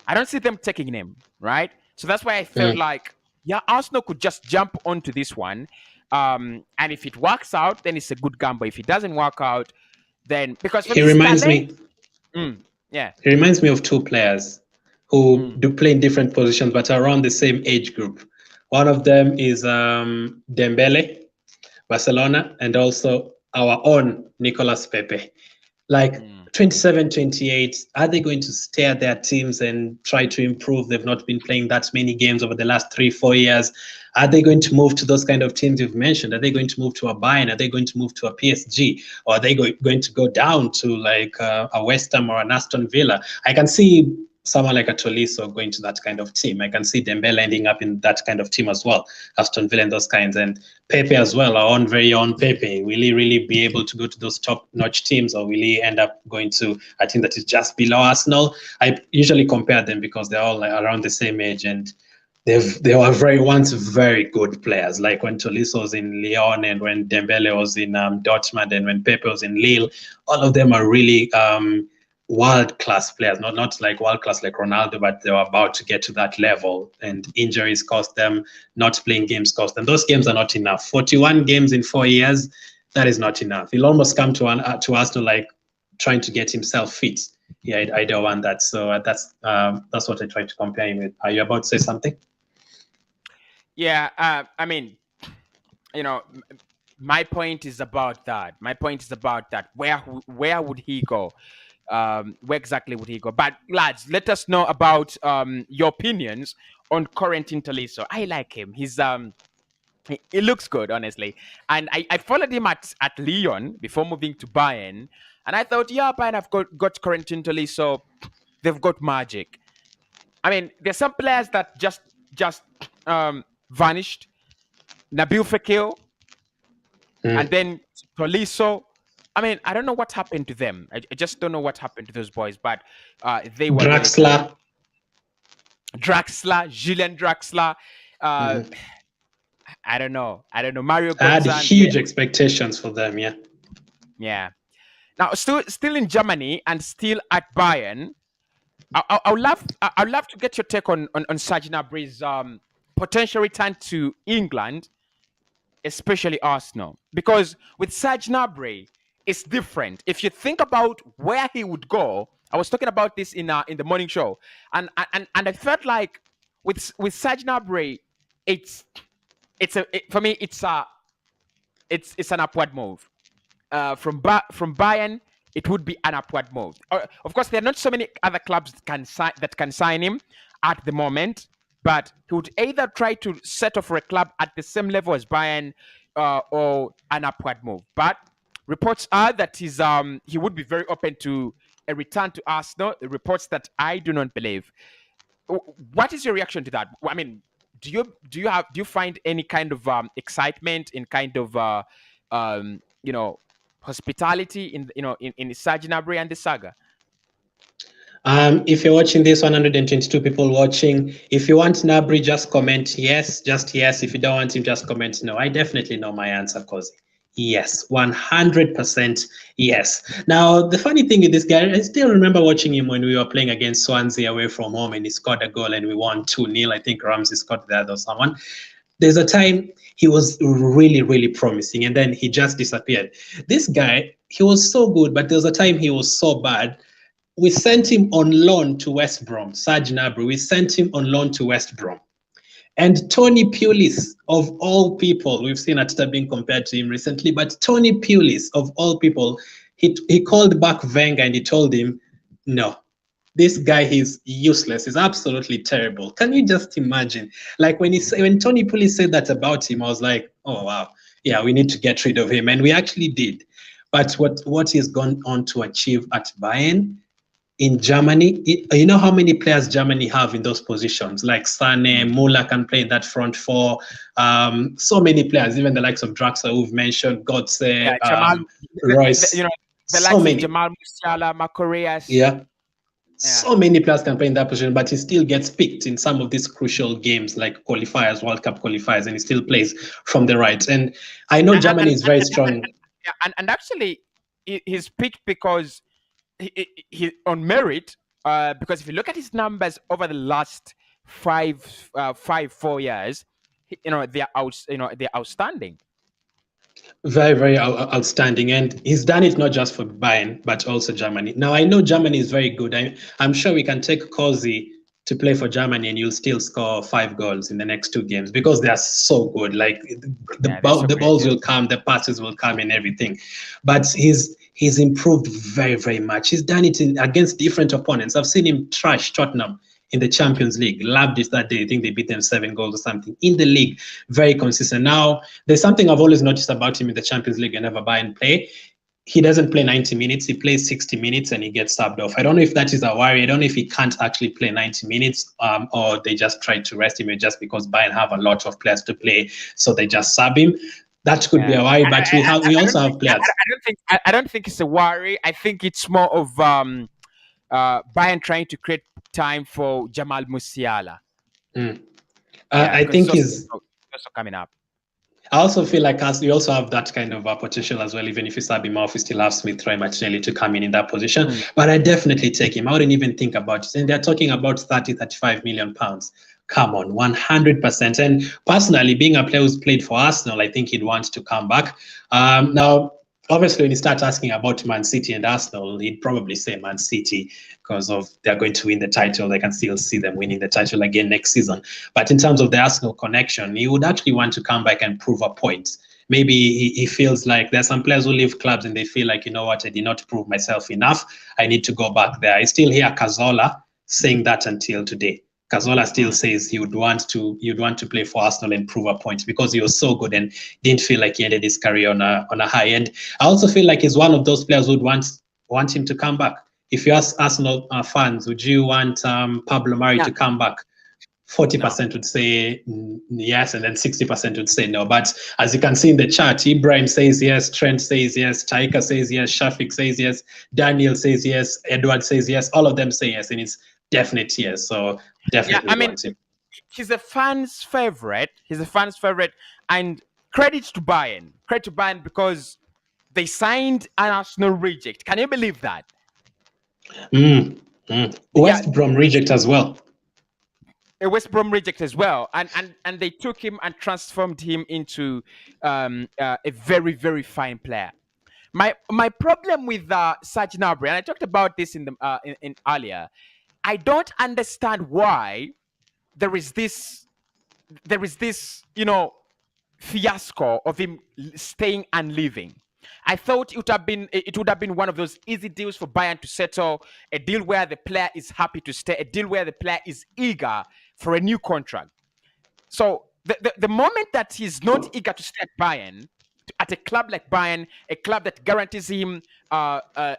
I don't see them taking him, right? So that's why I felt like, yeah, Arsenal could just jump onto this one. And if it works out, then it's a good gamble. If it doesn't work out, then because He reminds me. Yeah. He reminds me of two players who do play in different positions but are around the same age group. One of them is Dembele, Barcelona, and also our own Nicolas Pepe. Like 27, 28, are they going to stare at their teams and try to improve? They've not been playing that many games over the last 3-4 years. Are they going to move to those kind of teams you've mentioned? Are they going to move to a Bayern? Are they going to move to a PSG? Or are they going to go down to like a West Ham or an Aston Villa? I can see someone like a Tolisso going to that kind of team. I can see Dembele ending up in that kind of team as well, Aston Villa and those kinds. And Pepe as well, our own very own Pepe. Will he really be able to go to those top-notch teams, or will he end up going to a team that is just below Arsenal? I usually compare them because they're all like around the same age, and they were once very good players. Like when Tolisso was in Lyon, and when Dembele was in Dortmund, and when Pepe was in Lille. All of them are really world-class players, not like world-class like Ronaldo, but they were about to get to that level, and injuries cost them, not playing games cost them. Those games are not enough. 41 games in 4 years, that is not enough. He'll almost come to Arsenal like trying to get himself fit. Yeah, I don't want that. So that's what I try to compare him with. Are you about to say something? Yeah, I mean, you know, my point is about that. Where would he go? Where exactly would he go? But lads, let us know about your opinions on Corentin Tolisso. I like him. He looks good, honestly. And I followed him at Lyon before moving to Bayern, and I thought, yeah, Bayern have got Corentin Tolisso. They've got magic. I mean, there's some players that just vanished. Nabil Fekir, and then Tolisso. I mean, I don't know what happened to them. I just don't know what happened to those boys, but they were Draxler, Julian Draxler. I don't know. Mario I had Götze, huge expectations for them. Yeah. Now, still in Germany and still at Bayern. I'd love to get your take on Serge Gnabry's potential return to England, especially Arsenal, because with Serge Gnabry, it's different. If you think about where he would go, I was talking about this in the morning show, and I felt like with Serge Gnabry, for me it's an upward move. From Bayern, it would be an upward move. Of course, there are not so many other clubs that can sign him at the moment, but he would either try to settle for a club at the same level as Bayern or an upward move. But reports are that he would be very open to a return to Arsenal. Reports that I do not believe. What is your reaction to that? I mean, do you find any kind of excitement in kind of hospitality in Serge Gnabry and the saga? If you're watching this, 122 people watching, if you want Gnabry, just comment yes, just yes. If you don't want him, just comment no. I definitely know my answer, Cossy. Yes, 100% yes. Now, the funny thing with this guy, I still remember watching him when we were playing against Swansea away from home, and he scored a goal and we won 2-0. I think Ramsey scored the other or someone. There's a time he was really, really promising, and then he just disappeared. This guy, he was so good, but there was a time he was so bad. We sent him on loan to West Brom, Serge Gnabry. We sent him on loan to West Brom. And Tony Pulis, of all people, we've seen Ateta being compared to him recently, but Tony Pulis, of all people, he called back Wenger and he told him, no, this guy is useless. He's absolutely terrible. Can you just imagine? Like when Tony Pulis said that about him, I was like, oh, wow. Yeah, we need to get rid of him. And we actually did. But what he's gone on to achieve at Bayern, in Germany, you know how many players Germany have in those positions? Like Sane, Muller can play in that front four. So many players, even the likes of Draxler, who've mentioned, Götze, Royce. The so likes many. of Jamal Musiala, Makoreas. Yeah. So many players can play in that position, but he still gets picked in some of these crucial games like qualifiers, World Cup qualifiers, and he still plays from the right. And I know Germany is very strong. And actually, he's picked because he on merit, because if you look at his numbers over the last 4 years, they're outstanding. Very, very outstanding. And he's done it not just for Bayern, but also Germany. Now, I know Germany is very good. I'm sure we can take Cossy to play for Germany and you'll still score 5 goals in the next 2 games because they are so good. Like the balls will come, the passes will come and everything. But he's improved very, very much. He's done it against different opponents. I've seen him trash Tottenham in the Champions League. Loved it that day. I think they beat them 7 goals or something. In the league, very consistent. Now, there's something I've always noticed about him in the Champions League whenever Bayern play. He doesn't play 90 minutes. He plays 60 minutes and he gets subbed off. I don't know if that is a worry. I don't know if he can't actually play 90 minutes or they just try to rest him just because Bayern have a lot of players to play, so they just sub him. That could be a worry, but we also have players. I don't think it's a worry. I think it's more of Bayern trying to create time for Jamal Musiala. I think he's also coming up. I also feel like we also have that kind of potential as well. Even if you sub him off, we still have Smith Roy Martinelli to come in that position. But I definitely take him. I wouldn't even think about it. And they're talking about 35 million pounds. Come on, 100%. And personally, being a player who's played for Arsenal, I think he'd want to come back. Now, obviously, when you start asking about Man City and Arsenal, he'd probably say Man City because they're going to win the title. I can still see them winning the title again next season. But in terms of the Arsenal connection, he would actually want to come back and prove a point. Maybe he feels like there's some players who leave clubs and they feel like, you know what, I did not prove myself enough. I need to go back there. I still hear Cazorla saying that until today. Cazorla still says he would want to play for Arsenal and prove a point because he was so good and didn't feel like he ended his career on a high end. I also feel like he's one of those players who would want him to come back. If you ask Arsenal fans, would you want Pablo Mari to come back? 40% would say yes, and then 60% would say no. But as you can see in the chart, Ibrahim says yes, Trent says yes, Taika says yes, Shafiq says yes, Daniel says yes, Edward says yes. All of them say yes, and it's definite yes. So definitely want him. He's a fan's favorite. And credit to Bayern. Credit to Bayern because they signed an Arsenal reject. Can you believe that? West Brom reject as well. A West Brom reject as well, and they took him and transformed him into a very, very fine player. My problem with Serge Gnabry, and I talked about this in earlier, I don't understand why there is this fiasco of him staying and leaving. I thought it would have been one of those easy deals for Bayern to settle, a deal where the player is happy to stay, a deal where the player is eager for a new contract. So the moment that he's not eager to stay at Bayern, at a club like Bayern, a club that guarantees him a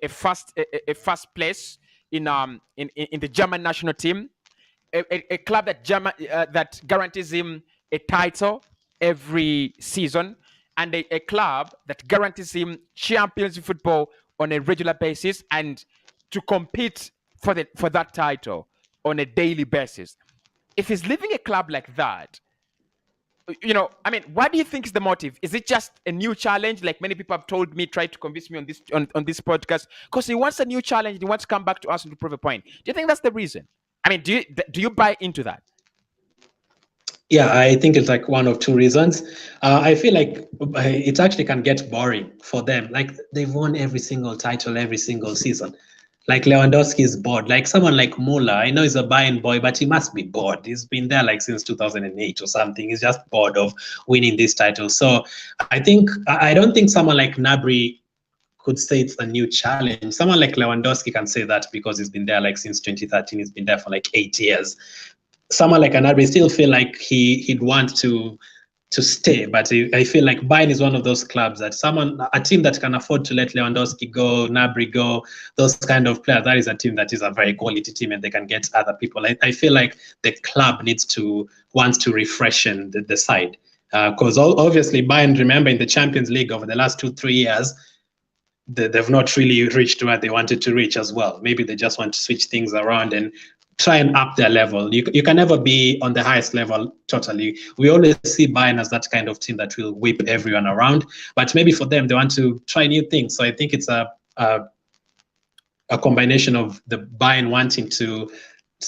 first place in the German national team, a club that guarantees him a title every season, and a club that guarantees him Champions League football on a regular basis and to compete for that title on a daily basis. If he's leaving a club like that, what do you think is the motive? Is it just a new challenge, like many people have told me, tried to convince me on this podcast? Because he wants a new challenge, he wants to come back to us and to prove a point. Do you think that's the reason? Do you buy into that? Yeah, I think it's like one of two reasons. I feel like it actually can get boring for them. Like they've won every single title every single season. Like Lewandowski is bored. Like someone like Muller, I know he's a Bayern boy, but he must be bored. He's been there like since 2008 or something. He's just bored of winning these titles. So I don't think someone like Gnabry could say it's a new challenge. Someone like Lewandowski can say that because he's been there like since 2013. He's been there for like 8 years. Someone like Gnabry still feel like he'd want to stay, but I feel like Bayern is one of those clubs that a team that can afford to let Lewandowski go, Gnabry go, those kind of players. That is a team that is a very quality team, and they can get other people. I feel like the club wants to refreshen the side because obviously Bayern, remember in the Champions League over the last 2-3 years, they've not really reached where they wanted to reach as well. Maybe they just want to switch things around and try and up their level. You can never be on the highest level totally. We always see Bayern as that kind of team that will whip everyone around, but maybe for them they want to try new things. So I think it's a combination of the Bayern wanting to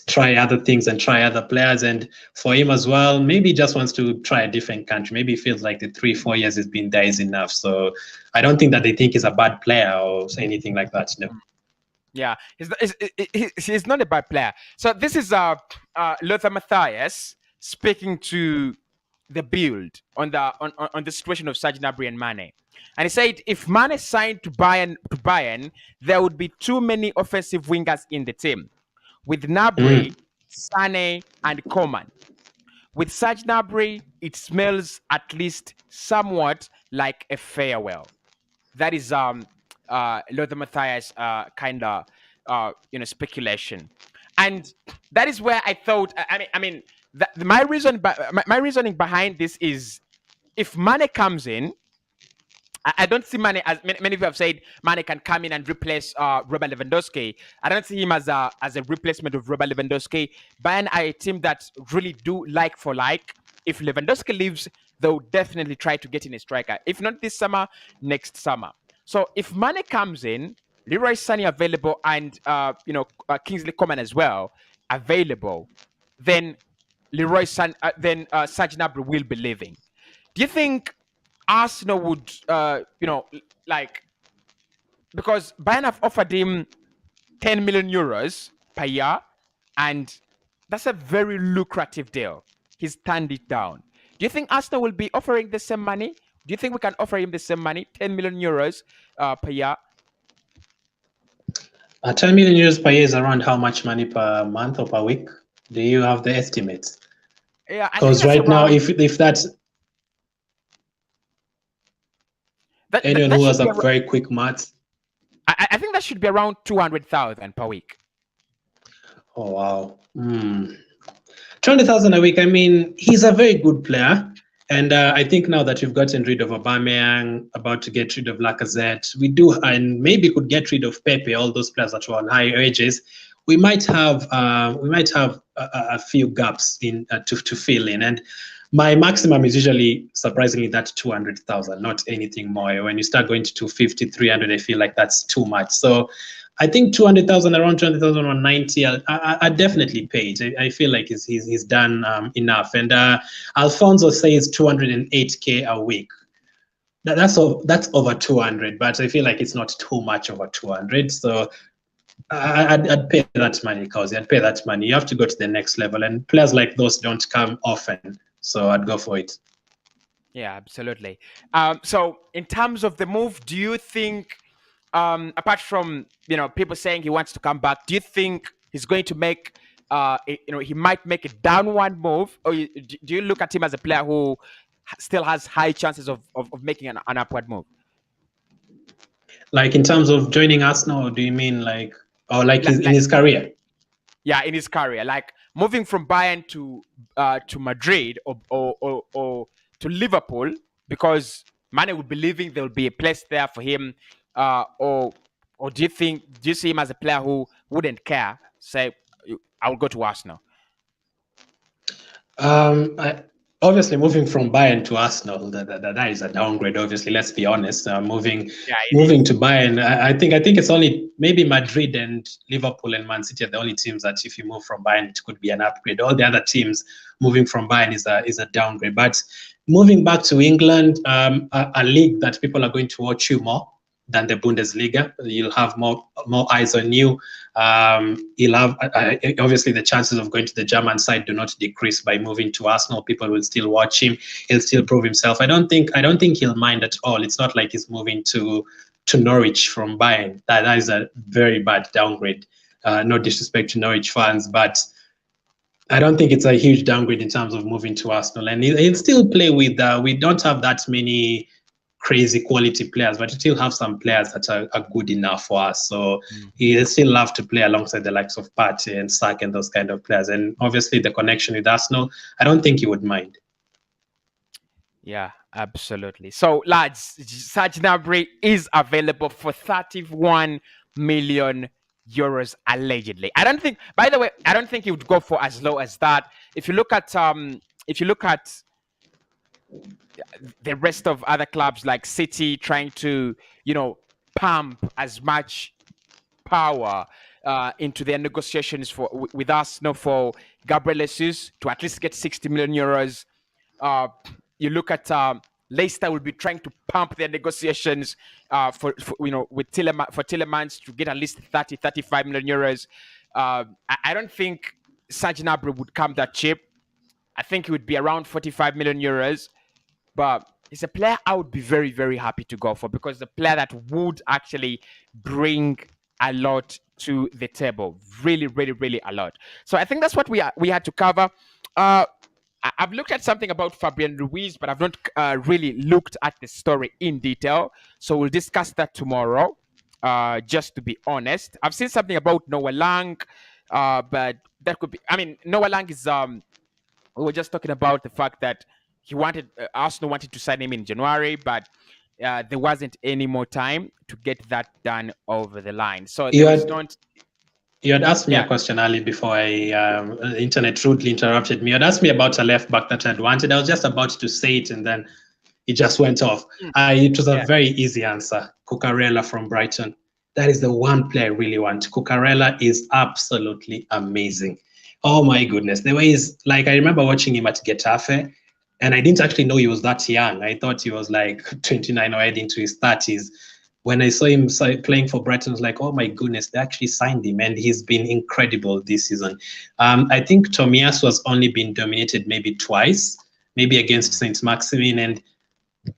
try other things and try other players, and for him as well, maybe he just wants to try a different country. Maybe he feels like the 3-4 years he's been there is enough. So I don't think that they think he's a bad player or anything like that. No. Yeah, he's not a bad player. So this is Lothar Matthäus speaking to the Build on the situation of Serge Gnabry and Mane. And he said if Mane signed to Bayern, there would be too many offensive wingers in the team. With Gnabry, Sané, and Coman. With Serge Gnabry, it smells at least somewhat like a farewell. That is Lothar Matthäus kind of speculation, and that is where I thought. My reasoning behind this is if Mane comes in, I don't see Mane, as many of you have said, Mane can come in and replace Robert Lewandowski. I don't see him as a replacement of Robert Lewandowski. Bayern are a team that really do like for like. If Lewandowski leaves, they'll definitely try to get in a striker. If not this summer, next summer. So if Mane comes in, Leroy Sané available, and Kingsley Coman as well available, then Serge Gnabry will be leaving. Do you think Arsenal would, because Bayern have offered him 10 million euros per year, and that's a very lucrative deal. He's turned it down. Do you think Arsenal will be offering the same money? Do you think we can offer him the same money, 10 million euros per year? 10 million euros per year is around how much money per month or per week? Do you have the estimates? Yeah, because right now, if that's anyone who has a very quick math, I think that should be around 200,000 per week. Oh wow, 200,000 a week. I mean, he's a very good player. And I think now that we've gotten rid of Aubameyang, about to get rid of Lacazette, we do, and maybe could get rid of Pepe, all those players that were on high wages. We might have a few gaps in to fill in. And my maximum is usually, surprisingly, that 200,000, not anything more. When you start going to 250, 300, I feel like that's too much. So I think 200,000, around 200,000, 190, I definitely pay it. I feel like he's done enough. And Alfonso says 208K a week. That's over 200, but I feel like it's not too much over 200. So I'd pay that money, Cossy. I'd pay that money. You have to go to the next level, and players like those don't come often. So I'd go for it. Yeah, absolutely. So in terms of the move, do you think, apart from people saying he wants to come back, do you think he's going to make he might make a downward move, or do you look at him as a player who still has high chances of making an upward move? Like in terms of joining Arsenal, or do you mean in his career? Yeah, in his career, like moving from Bayern to Madrid or to Liverpool, because Mane would be leaving, there will be a place there for him. Or do you see him as a player who wouldn't care? Say, I will go to Arsenal. Obviously, moving from Bayern to Arsenal, that is a downgrade. Obviously, let's be honest. Moving to Bayern, I think it's only maybe Madrid and Liverpool and Man City are the only teams that if you move from Bayern, it could be an upgrade. All the other teams moving from Bayern is a downgrade. But moving back to England, a league that people are going to watch you more than the Bundesliga. You'll have more eyes on you. You'll have obviously the chances of going to the German side do not decrease by moving to Arsenal. People will still watch him. He'll still prove himself. I don't think he'll mind at all. It's not like he's moving to Norwich from Bayern. That is a very bad downgrade. No disrespect to Norwich fans, but I don't think it's a huge downgrade in terms of moving to Arsenal. And he'll still play with. We don't have that many crazy quality players, but you still have some players that are good enough for us. So he still love to play alongside the likes of Partey and Saka and those kind of players. And obviously the connection with Arsenal, I don't think he would mind. Yeah, absolutely. So, lads, Serge Gnabry is available for 31 million euros allegedly. I don't think, by the way, I don't think he would go for as low as that. If you look at the rest of other clubs like City trying to, pump as much power into their negotiations with Arsenal for Gabriel Jesus to at least get 60 million euros. You look at Leicester will be trying to pump their negotiations with Tielemans to get at least 35 million euros. I don't think Serge Gnabry would come that cheap. I think it would be around 45 million euros. But it's a player I would be very, very happy to go for because the player that would actually bring a lot to the table. Really, really, really a lot. So I think that's what we had to cover. I've looked at something about Fabian Ruiz, but I've not really looked at the story in detail. So we'll discuss that tomorrow, just to be honest. I've seen something about Noah Lang, but that could be... I mean, Noah Lang is... we were just talking about the fact that Arsenal wanted to sign him in January, but there wasn't any more time to get that done over the line. So you had asked me a question earlier before the internet rudely interrupted me. You had asked me about a left back that I'd wanted. I was just about to say it, and then it just went off. It was a very easy answer. Cucurella from Brighton. That is the one player I really want. Cucurella is absolutely amazing. Oh my goodness. The way he's like, I remember watching him at Getafe, and I didn't actually know he was that young. I thought he was like 29 or heading to his 30s. When I saw him playing for Brighton, I was like, oh my goodness, they actually signed him, and he's been incredible this season. I think Tomiyasu has only been dominated maybe twice, maybe against St. Maximin and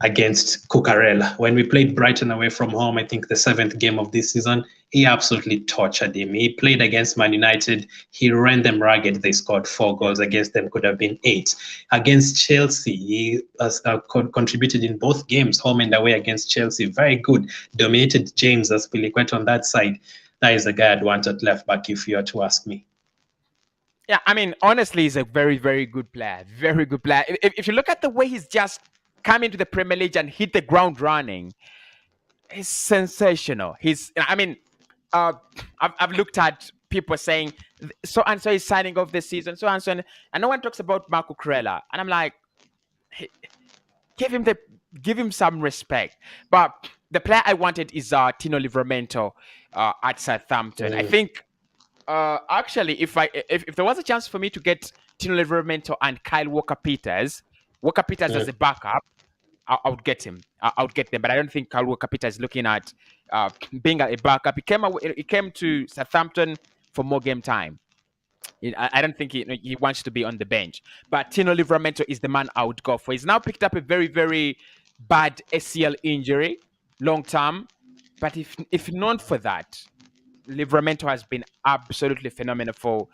against Cucurella. When we played Brighton away from home, I think the 7th game of this season, he absolutely tortured him. He played against Man United. He ran them ragged. They scored 4 goals. Against them could have been 8. Against Chelsea, he has contributed in both games, home and away against Chelsea. Very good. Dominated James as Piliquet on that side. That is the guy I'd want at left back if you were to ask me. Yeah, I mean, honestly, he's a very, very good player. Very good player. If you look at the way he's just come into the Premier League and hit the ground running, it's sensational. I've looked at people saying so and so is signing off this season, so and so, and no one talks about Marco Cucurella, and I'm like, give him some respect. But the player I wanted is Tino Livramento at Southampton. I think actually, if there was a chance for me to get Tino Livramento and Kyle Walker-Peters as a backup, I would get him. I would get them, but I don't think Kyle Walker-Peters is looking at being a backup. He came to Southampton for more game time. I don't think he wants to be on the bench. But Tino Livramento is the man I would go for. He's now picked up a very, very bad ACL injury, long term. But if not for that, Livramento has been absolutely phenomenal for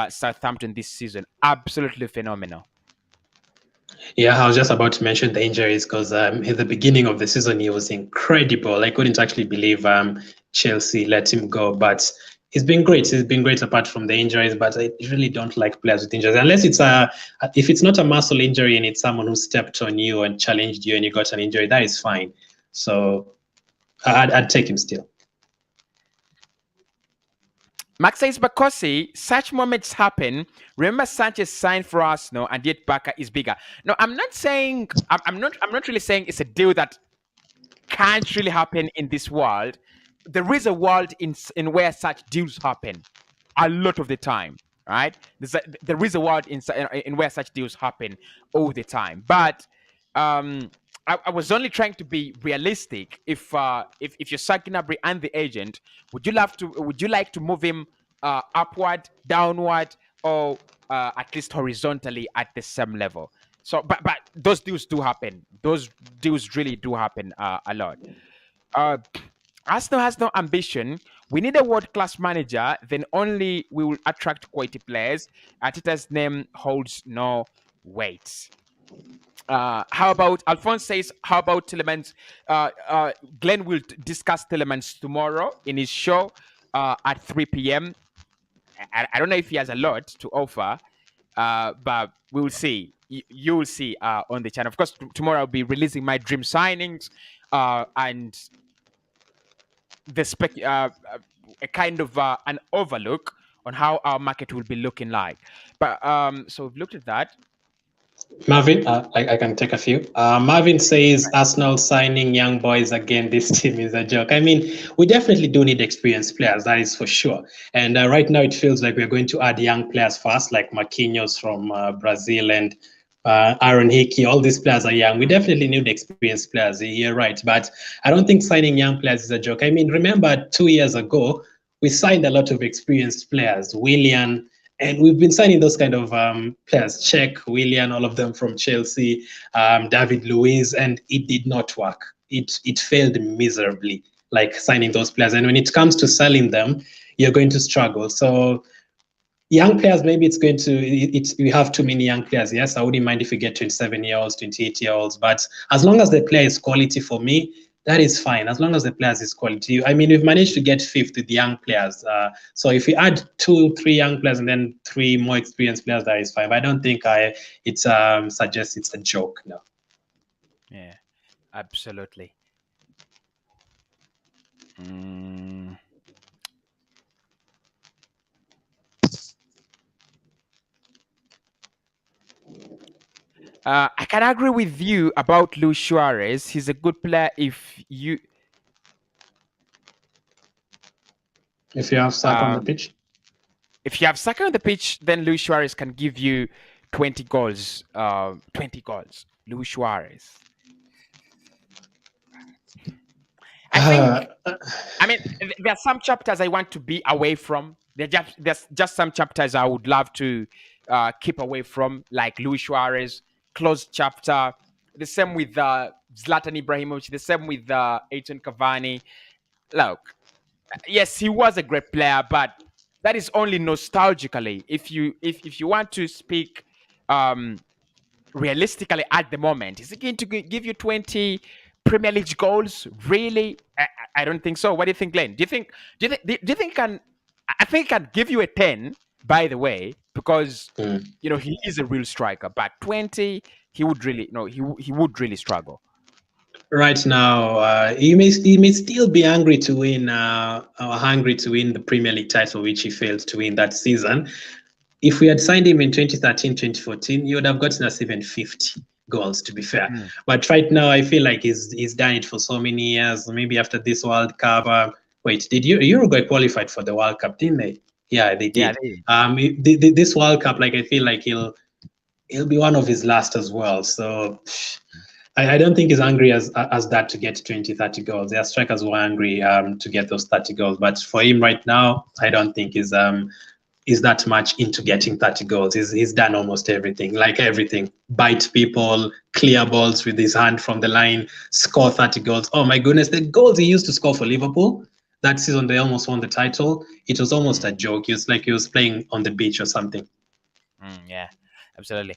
Southampton this season. Absolutely phenomenal. Yeah, I was just about to mention the injuries because at the beginning of the season, he was incredible. I couldn't actually believe Chelsea let him go, but he's been great. He's been great apart from the injuries, but I really don't like players with injuries. Unless if it's not a muscle injury and it's someone who stepped on you and challenged you and you got an injury, that is fine. So I'd take him still. Max says, but Cossy, such moments happen. Remember, Sanchez signed for Arsenal, and yet Barca is bigger. No, I'm not saying. I'm not really saying it's a deal that can't really happen in this world. There is a world in where such deals happen a lot of the time. right? There is a world in where such deals happen all the time, but I was only trying to be realistic. If you're Serge Gnabry and the agent, would you like to move him upward, downward, or at least horizontally at the same level? So, but those deals do happen. Those deals really do happen a lot. Arsenal has no ambition. We need a world-class manager. Then only we will attract quality players. Arteta's name holds no weight. How about Alphonse says? How about Tillemans? Glenn will discuss Tillemans tomorrow in his show at 3 p.m. I don't know if he has a lot to offer, but we'll see. You will see on the channel. Of course, tomorrow I'll be releasing my dream signings and a kind of an overlook on how our market will be looking like. But so we've looked at that. Marvin, I can take a few. Marvin says Arsenal signing young boys again. This team is a joke. I mean, we definitely do need experienced players, that is for sure. And right now it feels like we're going to add young players fast, like Marquinhos from Brazil and Aaron Hickey. All these players are young. We definitely need experienced players. You're right. But I don't think signing young players is a joke. I mean, remember 2 years ago, we signed a lot of experienced players. Willian. And we've been signing those kind of players, Czech, Willian, all of them from Chelsea, David Luiz, and it did not work. It failed miserably, like signing those players. And when it comes to selling them, you're going to struggle. So young players, maybe we have too many young players. Yes, I wouldn't mind if we get 27-year-olds, 28-year-olds. But as long as the player is quality for me, that is fine, as long as the players is quality. I mean, we've managed to get fifth with the young players. So if we add 2-3 young players and then 3 more experienced players, that is fine. But I don't think it suggests it's a joke, no. Yeah, absolutely. I can agree with you about Luis Suarez. He's a good player if you have Saka on the pitch. If you have Saka on the pitch, then Luis Suarez can give you 20 goals. 20 goals. Luis Suarez. I mean, there are some chapters I want to be away from. There's just some chapters I would love to keep away from, like Luis Suarez, closed chapter. The same with Zlatan Ibrahimovic. The same with Edson Cavani. Look, yes, he was a great player, but that is only nostalgically. If you want to speak realistically at the moment, is it going to give you 20 Premier League goals? Really? I don't think so. What do you think, Glenn? Do you think I think can give you a 10, by the way, because he is a real striker, but 20 he would really he would really struggle. Right now, he may still be hungry to win the Premier League title, which he failed to win that season. If we had signed him in 2013, 2014, he would have gotten us even 50 goals, to be fair. But right now, I feel like he's done it for so many years. Maybe after this World Cup, did Uruguay qualified for the World Cup, didn't they? Yeah, they did. Yeah, they did. This World Cup, like I feel like he'll be one of his last as well. So I don't think he's hungry as that to get 20, 30 goals. There are strikers who are hungry to get those 30 goals. But for him right now, I don't think he's that much into getting 30 goals. He's done almost everything, bite people, clear balls with his hand from the line, score 30 goals. Oh my goodness, the goals he used to score for Liverpool that season, they almost won the title. It was almost a joke. It was like he was playing on the beach or something. Yeah, absolutely.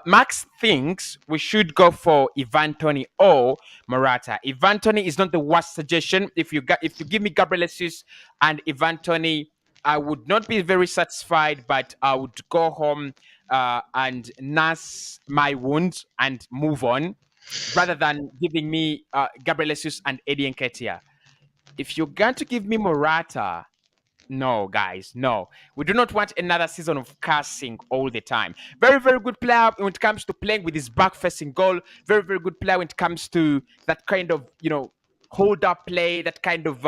Max thinks we should go for Ivan Toney or Morata. Ivan Toney is not the worst suggestion. If you give me Gabriel Jesus and Ivan Toney, I would not be very satisfied, but I would go home and nurse my wounds and move on, rather than giving me Gabriel Jesus and Eddie Nketiah. If you're going to give me Morata, no, guys, no. We do not want another season of cursing all the time. Very, very good player when it comes to playing with his back-facing goal. Very, very good player when it comes to that kind of, hold-up play, that kind of,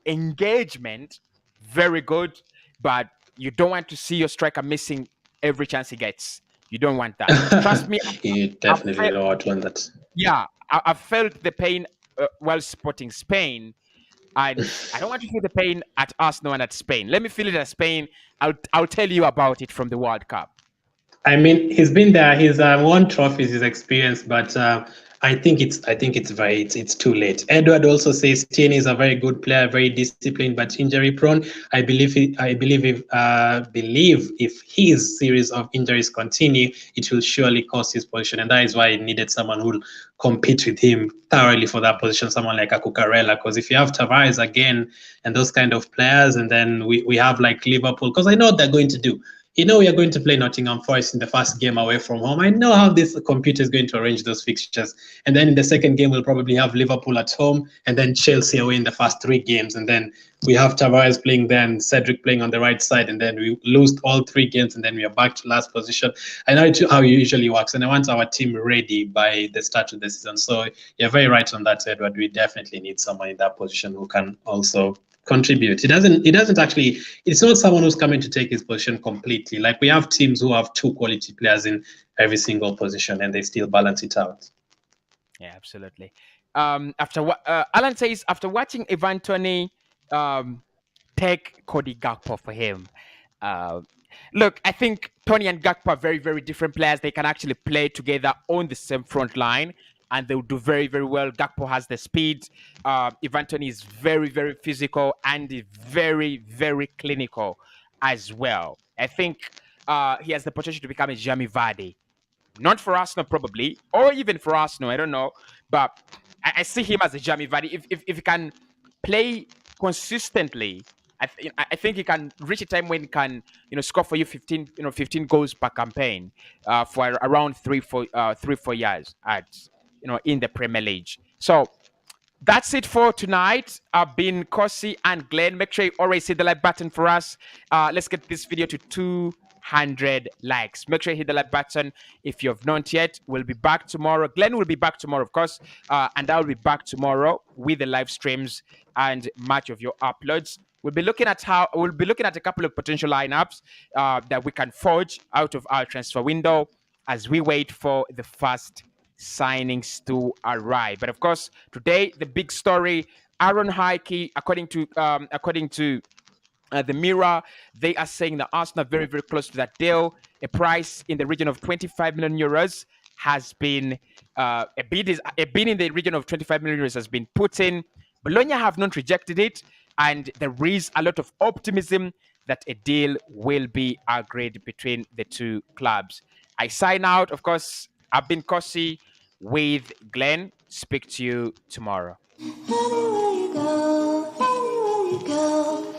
engagement. Very good. but you don't want to see your striker missing every chance he gets. You don't want that. Trust me. You definitely don't want that. Yeah, I felt the pain while supporting Spain, and I don't want to feel the pain at Arsenal and at Spain. Let me feel it at Spain. I'll tell you about it from the World Cup. I mean, he's been there. He's won trophies. His experience, but I think it's too late. Edward also says Tierney is a very good player, very disciplined, but injury prone. I believe if his series of injuries continue, it will surely cost his position, and that is why he needed someone who will compete with him thoroughly for that position, someone like a Cucurella. Because if you have Tavares again and those kind of players, and then we have like Liverpool, because I know what they're going to do. We are going to play Nottingham Forest in the first game away from home. I know how this computer is going to arrange those fixtures. And then in the second game, we'll probably have Liverpool at home and then Chelsea away in the first 3 games. And then we have Tavares playing there and Cedric playing on the right side. And then we lose all 3 games and then we are back to last position. I know how it usually works. And I want our team ready by the start of the season. So you're very right on that, Edward. We definitely need someone in that position who can also contribute. It's not someone who's coming to take his position completely. Like, we have teams who have 2 quality players in every single position and they still balance it out. Yeah, absolutely. Alan says, after watching Ivan Toney take Cody Gakpo for him, look, I think Toney and Gakpo are very, very different players. They can actually play together on the same front line, and they'll do very, very well. Gakpo has the speed. Ivan Toney is very, very physical and very, very clinical as well. I think he has the potential to become a Jamie Vardy. Not for Arsenal, probably, or even for Arsenal, I don't know. But I see him as a Jamie Vardy. If he can play consistently, I think he can reach a time when he can, score for you 15 goals per campaign for around 3-4 years in the Premier League. So that's it for tonight. I've been Cossy and Glenn. Make sure you always hit the like button for us. Let's get this video to 200 likes. Make sure you hit the like button if you have not yet. We'll be back tomorrow. Glenn will be back tomorrow, of course, and I'll be back tomorrow with the live streams and much of your uploads. We'll be looking at a couple of potential lineups that we can forge out of our transfer window as we wait for the first signings to arrive. But of course, today the big story: Aaron Hickey, according to the Mirror, they are saying that Arsenal are very, very close to that deal. A price in the region of 25 million euros has been a bid in the region of 25 million euros has been put in. Bologna have not rejected it, and there is a lot of optimism that a deal will be agreed between the 2 clubs. I sign out. Of course, I've been Cossy with Glenn. Speak to you tomorrow. Anywhere you go, anywhere you go.